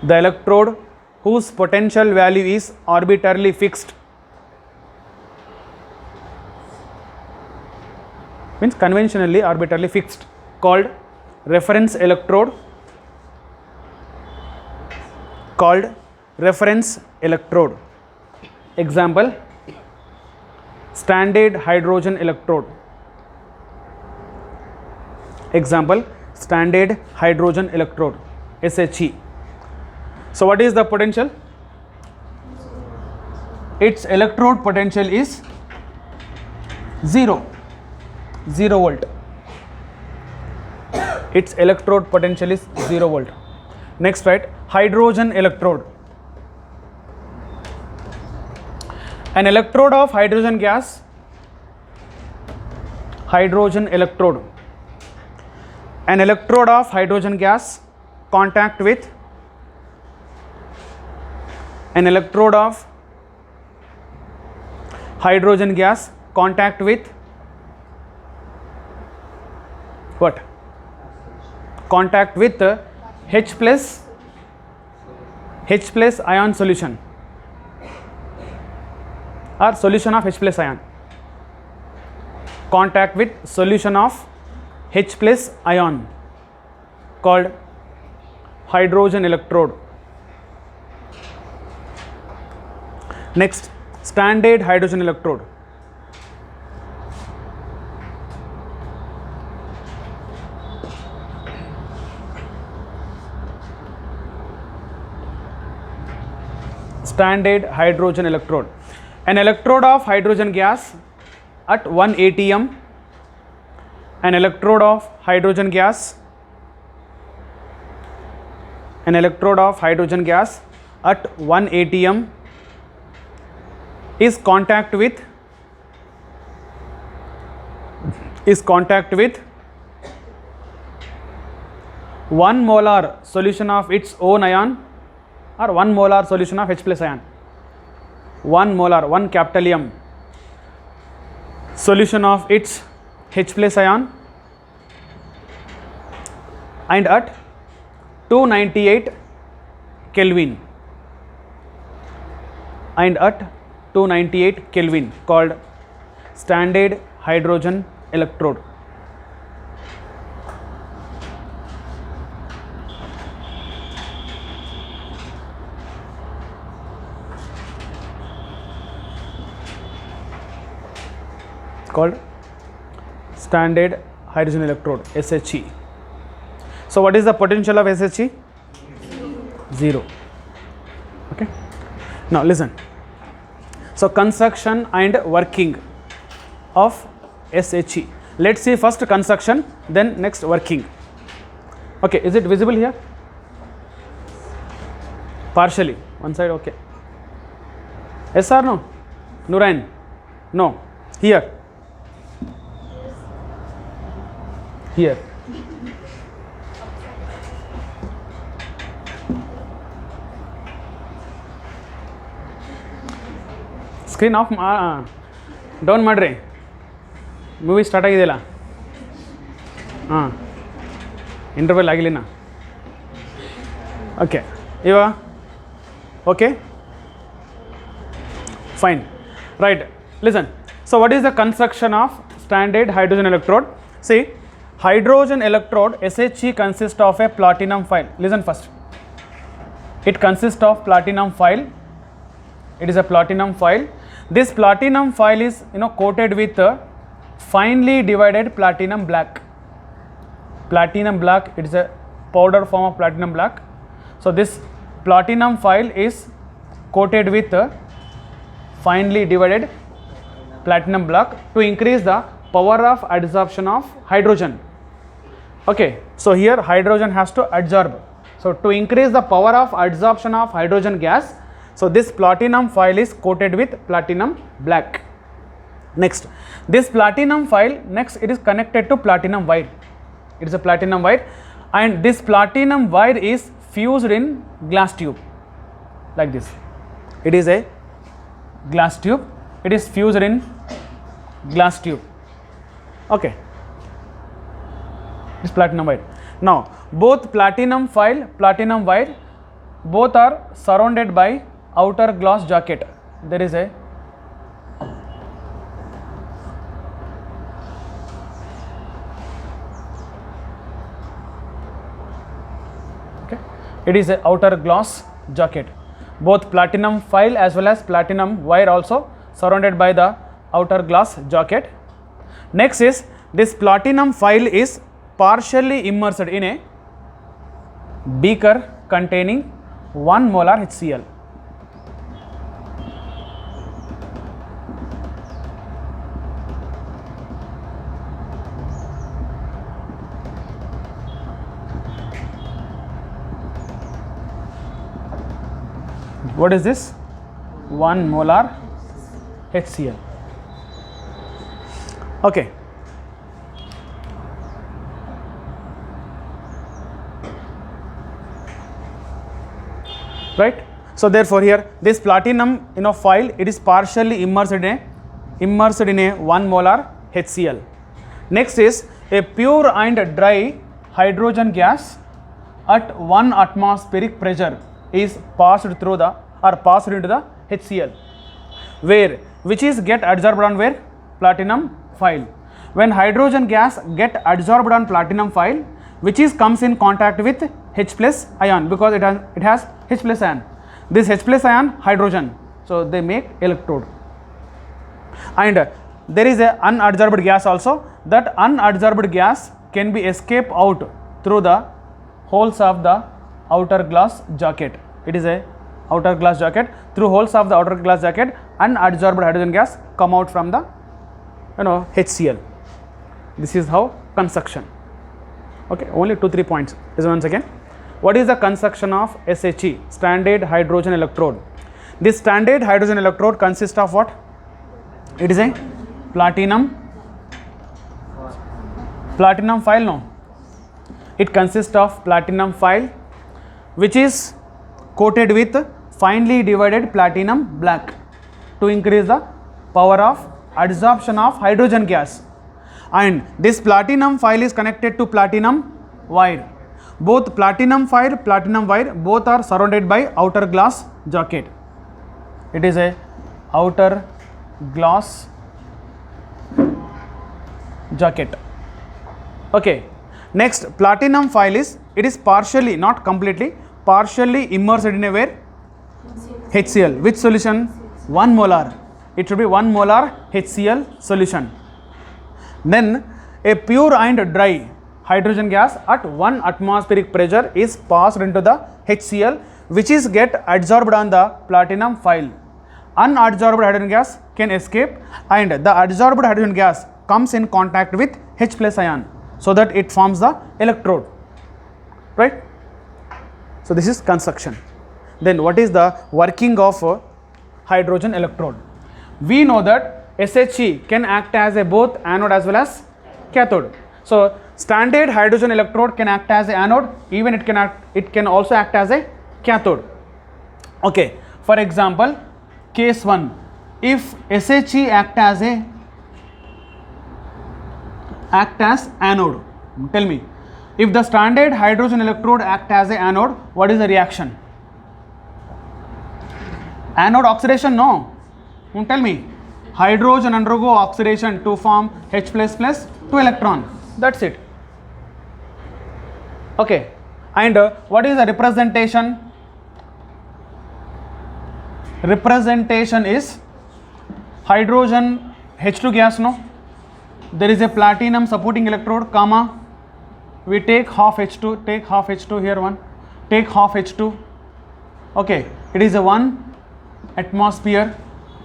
The electrode whose potential value is arbitrarily fixed means conventionally arbitrarily fixed, called reference electrode. Example, standard hydrogen electrode. SHE. So what is the potential? Its electrode potential is 0 volt. Its electrode potential is 0 volt. Next, right, hydrogen electrode. An electrode of hydrogen gas, an electrode of hydrogen gas contact with an electrode of hydrogen gas contact with what? Contact with H plus ion solution or solution of H plus ion. Contact with solution of H plus ion called hydrogen electrode. Next, standard hydrogen electrode. Standard hydrogen electrode. An electrode of hydrogen gas at 1 atm. An electrode of hydrogen gas. An electrode of hydrogen gas at 1 atm is contact with 1 molar solution of its own ion or 1 molar solution of H plus ion. 1 molar, 1 capital M solution of its H plus ion and at 298 Kelvin called standard hydrogen electrode. Called standard hydrogen electrode, SHE. So what is the potential of SHE? 0. Okay. Now listen. So construction and working of SHE. Let's see first construction, then next working. Okay, is it visible here? Partially, one side, okay. Yes or no? Nurain? No. Here. Here. Screen off, down ಮಾಡ್ರಿ. Movie start ಆಗಿದೆಯಲ್ಲ, ಹಾಂ, interval ಆಗಿಲ್ಲ. Okay, ಇವಾಗ okay, fine, right. Listen, so what is the construction of standard hydrogen electrode? See, hydrogen electrode SHE consists of a platinum foil. Listen first, it consists of platinum foil. It is a platinum foil. This platinum foil is coated with finely divided platinum black. platinum black, it is a powder form of platinum black. So this platinum foil is coated with finely divided platinum black to increase the power of adsorption of hydrogen. Okay, so here hydrogen has to adsorb. So to increase the power of adsorption of hydrogen gas, so this platinum foil is coated with platinum black. Next, this platinum foil, next it is connected to platinum wire. It is a platinum wire, and this platinum wire is fused in glass tube like this. It is a glass tube. It is fused in glass tube. Okay, this platinum wire. Now both platinum foil, platinum wire, both are surrounded by outer glass jacket. There is a it is a outer glass jacket. Both platinum foil as well as platinum wire also surrounded by the outer glass jacket. Next is this platinum foil is partially immersed in a beaker containing 1 molar HCl. What is this? 1 molar HCl. Okay. Right. So therefore here this platinum foil, it is partially immersed in a 1 molar HCl. Next is a pure and dry hydrogen gas at 1 atmospheric pressure is passed through the passed into the HCl, which is get adsorbed on where? Platinum foil. When hydrogen gas get adsorbed on platinum foil, which is comes in contact with H plus ion, because it has H plus ion. This H plus ion hydrogen, so they make electrode. And there is a unadsorbed gas also. That unadsorbed gas can be escape out through the holes of the outer glass jacket. It is a outer glass jacket. Through holes of the outer glass jacket, unadsorbed hydrogen gas come out from the HCl. This is how construction. Okay, only 2-3 points. This once again. What is the construction of SHE, standard hydrogen electrode? This standard hydrogen electrode consists of what? It is a platinum foil. No, it consists of platinum foil, which is coated with finely divided platinum black to increase the power of adsorption of hydrogen gas. And this platinum foil is connected to platinum wire. Both platinum foil, platinum wire, both are surrounded by outer glass jacket. It is a outer glass jacket. Okay. Next, platinum foil is, it is partially, not completely, partially immersed in a where? HCl. Which solution? 1 molar. It should be 1 molar HCl solution. Then a pure and dry hydrogen gas at 1 atmospheric pressure is passed into the HCl, which is get adsorbed on the platinum foil. Unadsorbed hydrogen gas can escape, and the adsorbed hydrogen gas comes in contact with H plus ion, so that it forms the electrode. Right? So this is construction. Then what is the working of hydrogen electrode? We know that SHE can act as a both anode as well as cathode. So standard hydrogen electrode can act as an anode, even it can also act as a cathode. Okay, for example, case 1, if SHE act as anode, tell me, if the standard hydrogen electrode act as a anode, what is the reaction? Anode oxidation? No. Tell me. Hydrogen undergo oxidation to form H plus plus 2 electron. That's it. Okay. And what is the representation? Representation is hydrogen H2 gas, no? There is a platinum supporting electrode, comma, we take half H2, take half H2 here one, take half H2. Okay, it is a 1 atmosphere,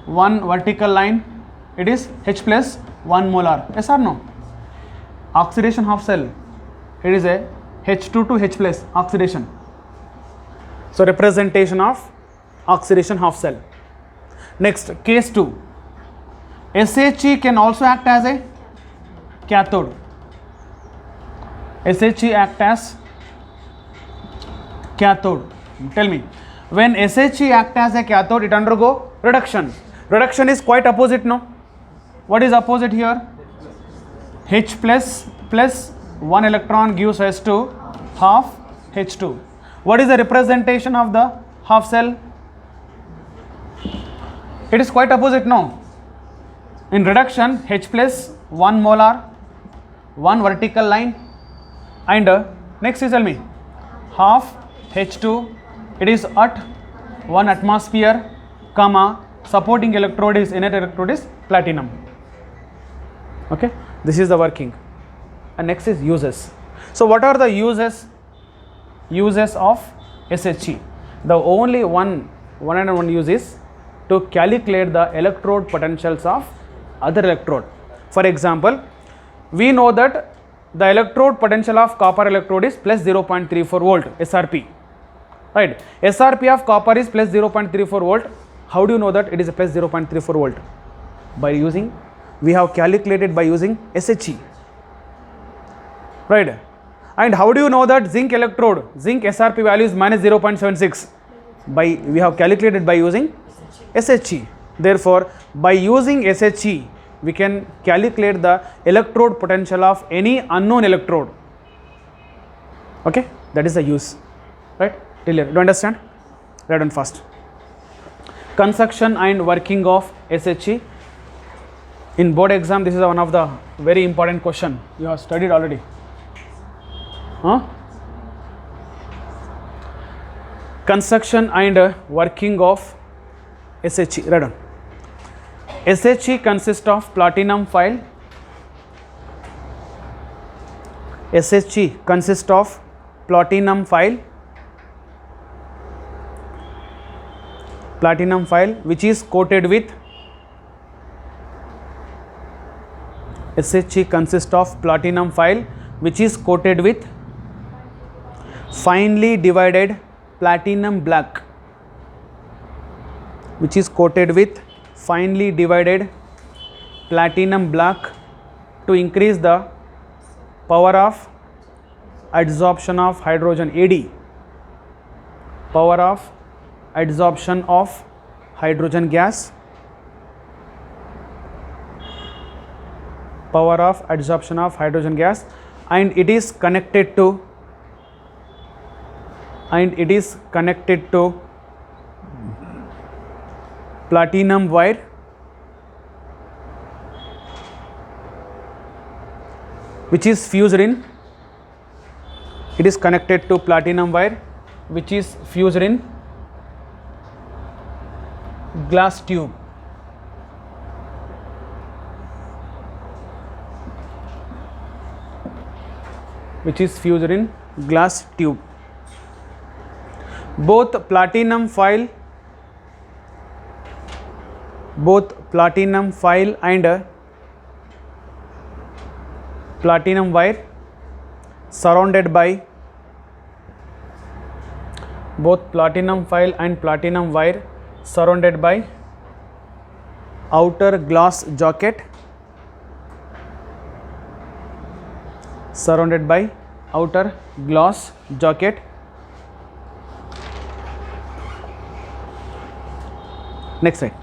1 vertical line, it is H plus 1 molar, yes or no? Oxidation half cell, it is a H2 to H plus oxidation. So representation of oxidation half cell. Next, case 2, SHE can also act as a cathode. SHE act as cathode. Tell me, when SHE act as a cathode, it undergo reduction. Reduction is quite opposite, no? What is opposite here? H plus plus 1 electron gives us to half H2. What is the representation of the half cell? It is quite opposite, no? In reduction, H plus 1 molar, 1 vertical line, and next you tell me, half H2, it is at 1 atmosphere, comma, supporting electrode is, inert electrode is platinum. Okay, this is the working. And next is uses. So what are the uses of SHE? The only one use is to calculate the electrode potentials of other electrode. For example, we know that the electrode potential of copper electrode is plus 0.34 volt SRP, right? SRP of copper is plus 0.34 volt. How do you know that it is a plus 0.34 volt? By using, we have calculated by using SHE, right? And how do you know that zinc electrode, zinc SRP value is minus 0.76? By, we have calculated by using SHE. Therefore, by using SHE, we can calculate the electrode potential of any unknown electrode. Okay, that is the use, right? Till here, do you understand? Write down fast. Construction and working of SHE. In board exam, this is one of the very important question you have studied already. Construction and working of SHE. Write down. SHE consists of platinum file. SHE consists of platinum file which is coated with, SHE consists of platinum file which is coated with finely divided platinum black, which is coated with finely divided platinum black to increase the power of adsorption of hydrogen, AD, power of adsorption of hydrogen gas, power of adsorption of hydrogen gas, and it is connected to platinum wire which is fused in, it is connected to platinum wire which is fused in glass tube. Which is fused in glass tube. Both platinum file and platinum wire surrounded by, both platinum file and platinum wire surrounded by outer glass jacket, surrounded by outer glass jacket. Next slide.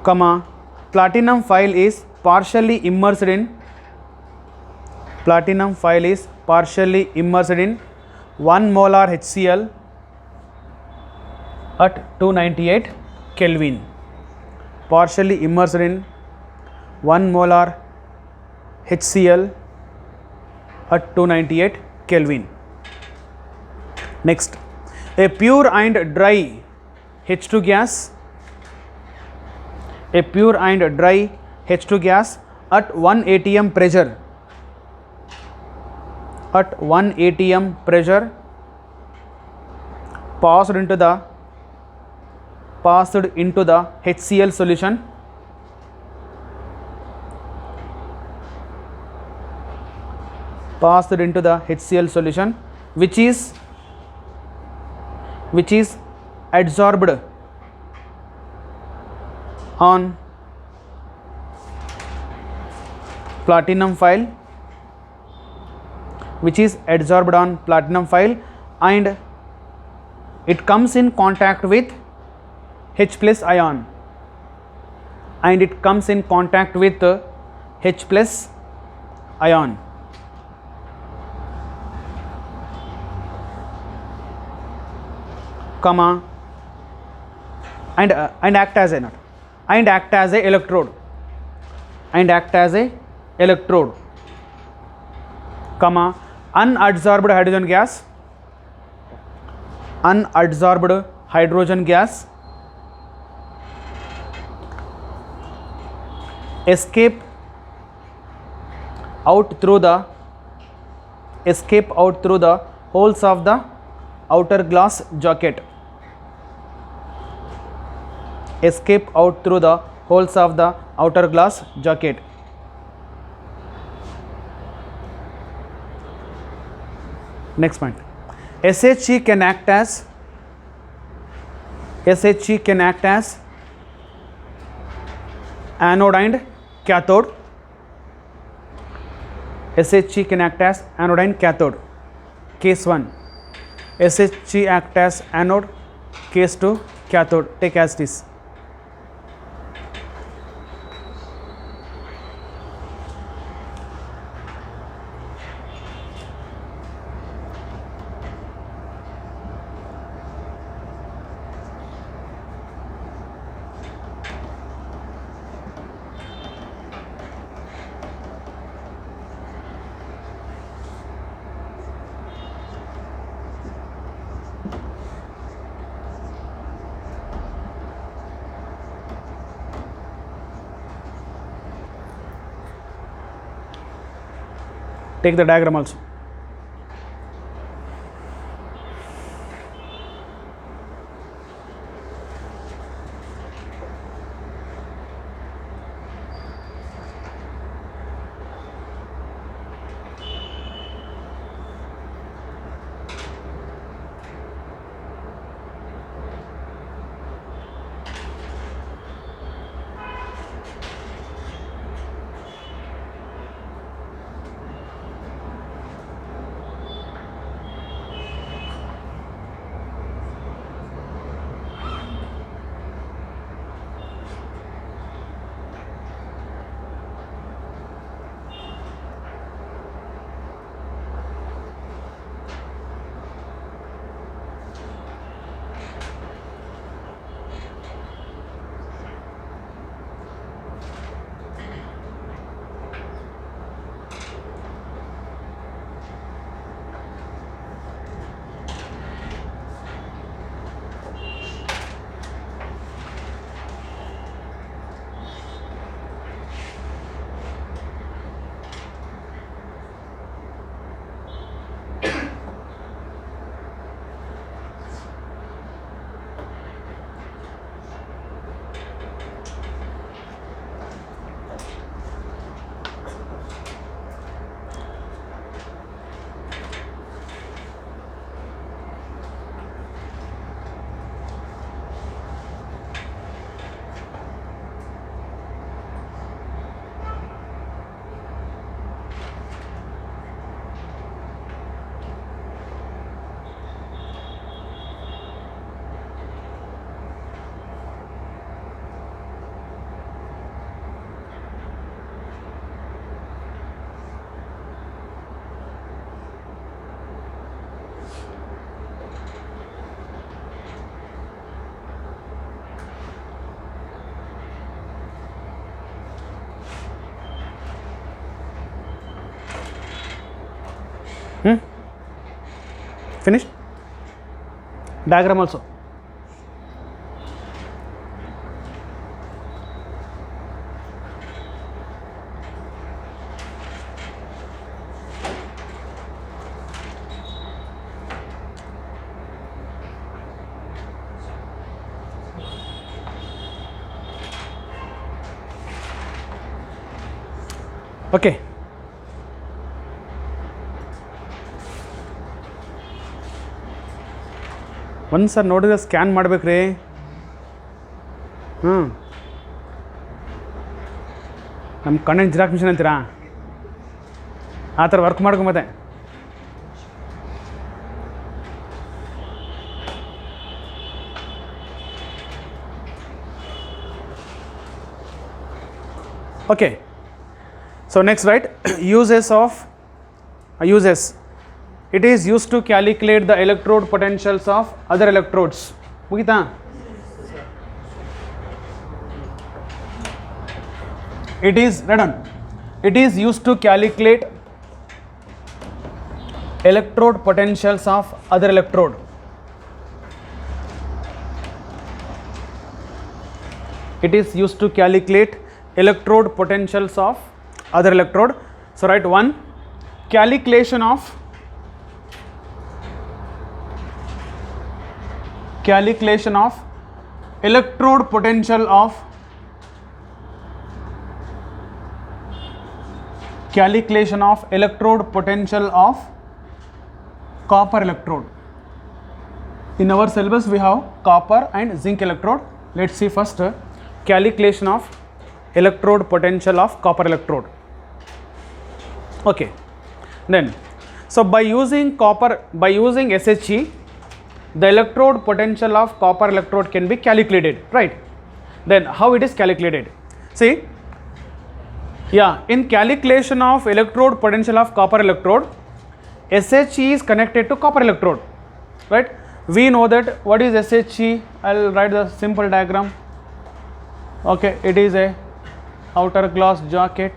Comma, platinum file is partially immersed in, platinum file is partially immersed in 1 molar HCl at 298 Kelvin, partially immersed in 1 molar HCl at 298 Kelvin. Next, a pure and dry H2 gas, a pure and dry H2 gas at 1 atm pressure, at 1 atm pressure passed into the HCl solution, which is adsorbed on platinum foil, and it comes in contact with H plus ion, comma, and act as a electrode, comma, unadsorbed hydrogen gas escape out through the holes of the outer glass jacket, Next point, SHE can act as anode and cathode. Case 1, SHE act as anode. Case 2, cathode. Take as it is. Take the diagram also. Finished? Diagram also. Okay. ಒಂದು sir ನೋಡಿದ್ರೆ scan ಮಾಡ್ಬೇಕ್ರಿ. ನಮ್ಮ ಕಣ್ಣಿನ Xerox mission ಅಂತೀರಾ, ಆ ಥರ work ಮಾಡ್ಕೊಂಬತ್ತೆ. Okay, so next, right, uses. It is used to calculate the electrode potentials of other electrodes. Mugita? It is, right on. It is used to calculate electrode potentials of other electrode. It is used to calculate electrode potentials of other electrode. So write 1, calculation of electrode potential of copper electrode. In our syllabus we have copper and zinc electrode. Let's see first calculation of electrode potential of copper electrode. Okay, then so by using SHE, the electrode potential of copper electrode can be calculated, right? Then how it is calculated? See, in calculation of electrode potential of copper electrode, SHE is connected to copper electrode, right? We know that what is SHE. I'll write the simple diagram. Okay, it is a outer glass jacket,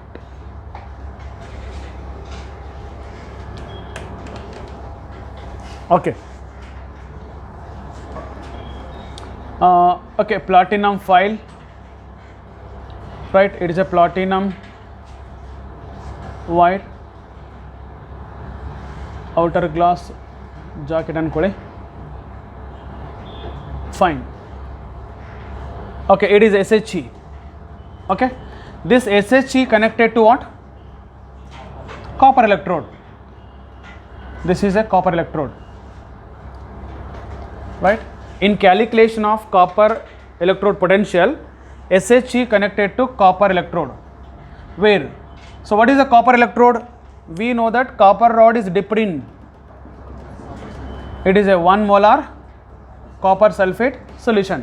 okay. Okay, platinum foil, right? It is a platinum wire, outer glass jacket ankole, fine. Okay, it is SHE. Okay, this SHE connected to what? Copper electrode. This is a copper electrode, right? In calculation of copper electrode potential, SHE connected to copper electrode. Where? So what is a copper electrode? We know that copper rod is dipped in. It is a 1 molar copper sulfate solution,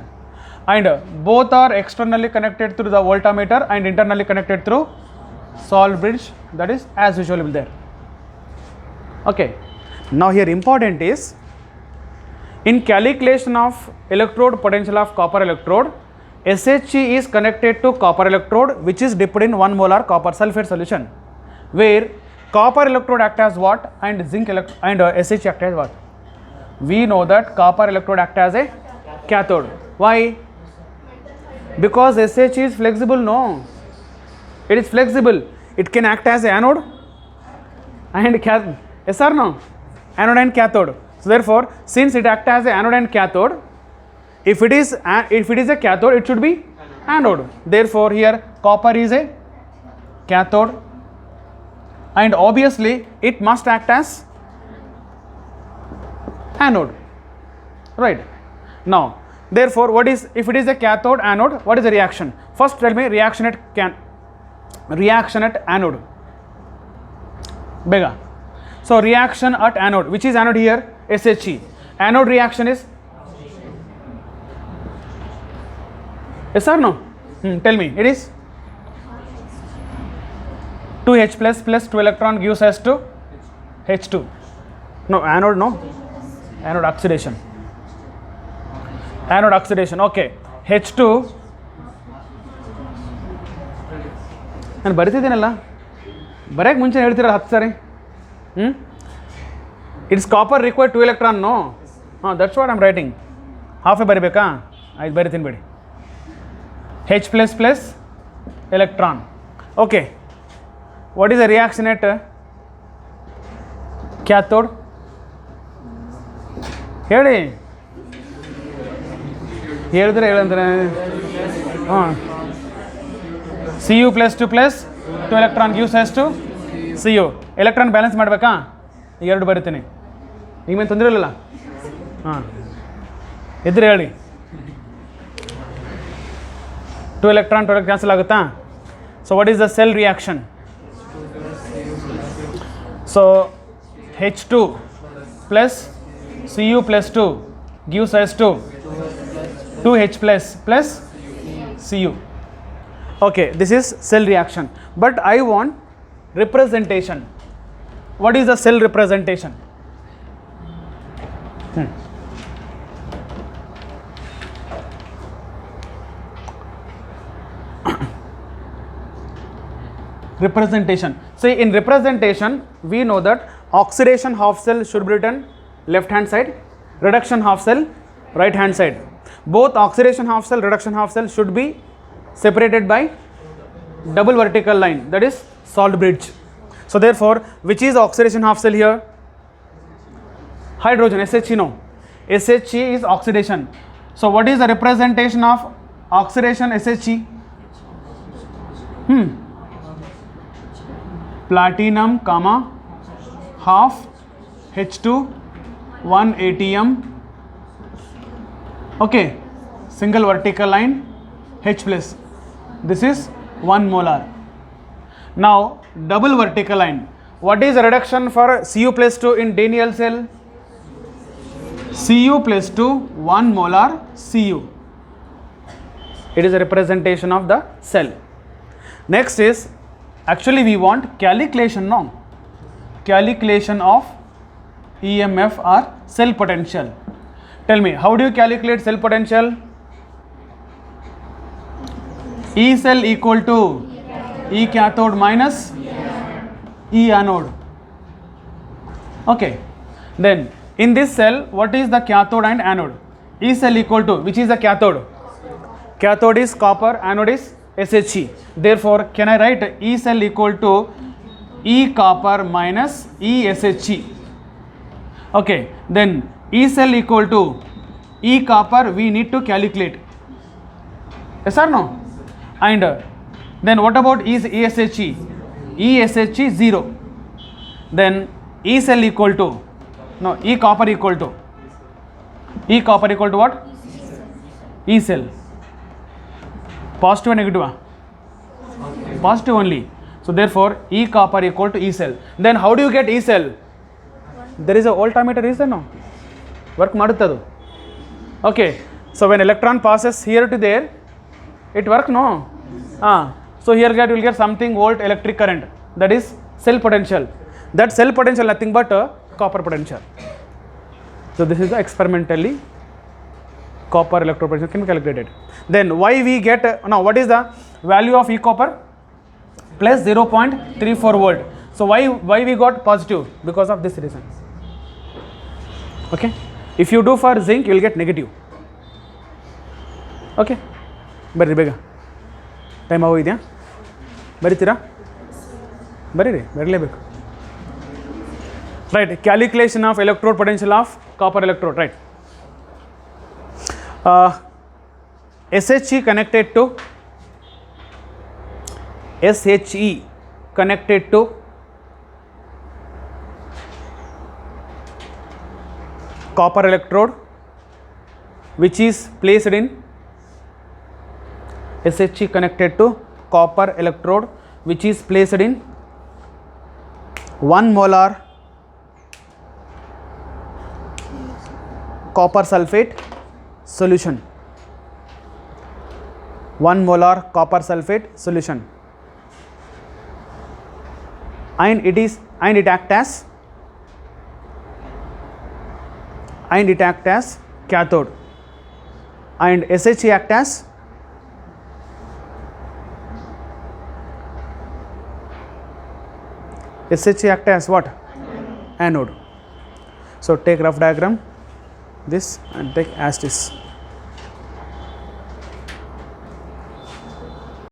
and both are externally connected through the voltmeter and internally connected through salt bridge, that is as usual there. Okay, now here important is, in calculation of electrode potential of copper electrode, SHE is connected to copper electrode which is dipped in 1 molar copper sulfate solution, where copper electrode act as what and zinc and SHE act as what? We know that copper electrode act as a cathode. Why? Because SHE is flexible. No, it is flexible. It can act as anode and cathode. Yes or no? Anode and cathode. So therefore, since it acts as anode and cathode, if it is a cathode, it should be anode. Therefore, here copper is a cathode, and obviously it must act as anode, right? Now, therefore, what is, if it is a cathode anode, what is the reaction? First tell me reaction at anode. Bega. So reaction at anode, which is anode here? SHE. Anode reaction is, yes or no? Tell me. It is 2H plus 2 electron gives us to H2. No, anode, no. Anode oxidation. Anode oxidation. Okay. H2. ನಾನು ಬರಿತಿದ್ದೀನಲ್ಲ, ಬರೆಯಕ್ಕೆ ಮುಂಚೆ ಹೇಳ್ತೀರಲ್ಲ 10 ಸಾರಿ. It's copper required 2 electron, no? That's what I'm writing. Half a ಬರಿಬೇಕಾ? ಆಯ್ತು, ಬರಿತೀನಿ ಬಿಡಿ. H plus electron. Okay. What is the reaction at cathode? ಹೇಳಿ, ಹೇಳಿದ್ರೆ ಹೇಳಂದ್ರೆ Cu plus 2 plus 2 electron gives us to Cu. Electron balance ಮಾಡಬೇಕಾ? ಎರಡು ಬರಿತೀನಿ. ನಿಮಗೆ ತೊಂದರೆ ಇಲ್ಲಲ್ಲ? ಹಾಂ, ಎದುರು ಹೇಳಿ. 2 electron cancel ಆಗುತ್ತಾ? So what is the cell reaction? So H2 plus Cu plus 2 gives us to 2H plus Cu. Okay, this is cell reaction. But I want representation. What is the cell representation? Representation. See, in representation, we know that oxidation half cell should be written left hand side, reduction half cell right hand side. Both oxidation half cell, reduction half cell should be separated by double vertical line, that is salt bridge. So therefore, which is oxidation half cell here? Hydrogen, SHE, no. SHE is oxidation. So what is the representation of oxidation SHE? Platinum comma half H2 1 ATM. Okay, single vertical line H plus. This is 1 molar. Now double vertical line. What is the reduction for Cu plus 2 in Daniell cell? Cu plus 2 1 molar Cu. It is a representation of the cell. Next is, actually we want calculation, no? Calculation of EMF or cell potential. Tell me, how do you calculate cell potential? E cell equal to E cathode minus E anode. Okay, then in this cell, what is the cathode and anode? E cell equal to, which is the cathode? Cathode is copper, anode is SHE. Therefore, can I write E cell equal to E copper minus E SHE? Okay, then E cell equal to E copper we need to calculate. Yes or no? And then what about ESHE? ESHE 0. Then E cell equal to, no, E copper equal to what? E cell. Positive or negative? Positive only. So therefore E copper equal to E cell. Then how do you get E cell? There is a voltmeter, is there no? Work maduttadu. Okay, so when electron passes here to there, it work, no? So here you will get something volt electric current, that is cell potential. That cell potential nothing but copper potential. So this is the experimentally copper electrode potential can be calculated. Then why we get, now what is the value of E copper? Plus 0.34 volt. So why we got positive? Because of this reason. Okay, if you do for zinc, you will get negative. Okay, ಬರ್ರಿ ಬೇಗ, time ಆಗೋಗಿದೆಯಾ? ಬರಿತೀರಾ? ಬರೀರಿ, ಬರಲೇಬೇಕು. Right, calculation of electrode potential of copper electrode, right? SHE connected to copper electrode, which is placed in SHE connected to copper electrode, which is placed in 1 molar copper sulfate solution. 1 molar copper sulfate solution, and it act as cathode, and SHE act as what? Anode. So take rough diagram this and take as this.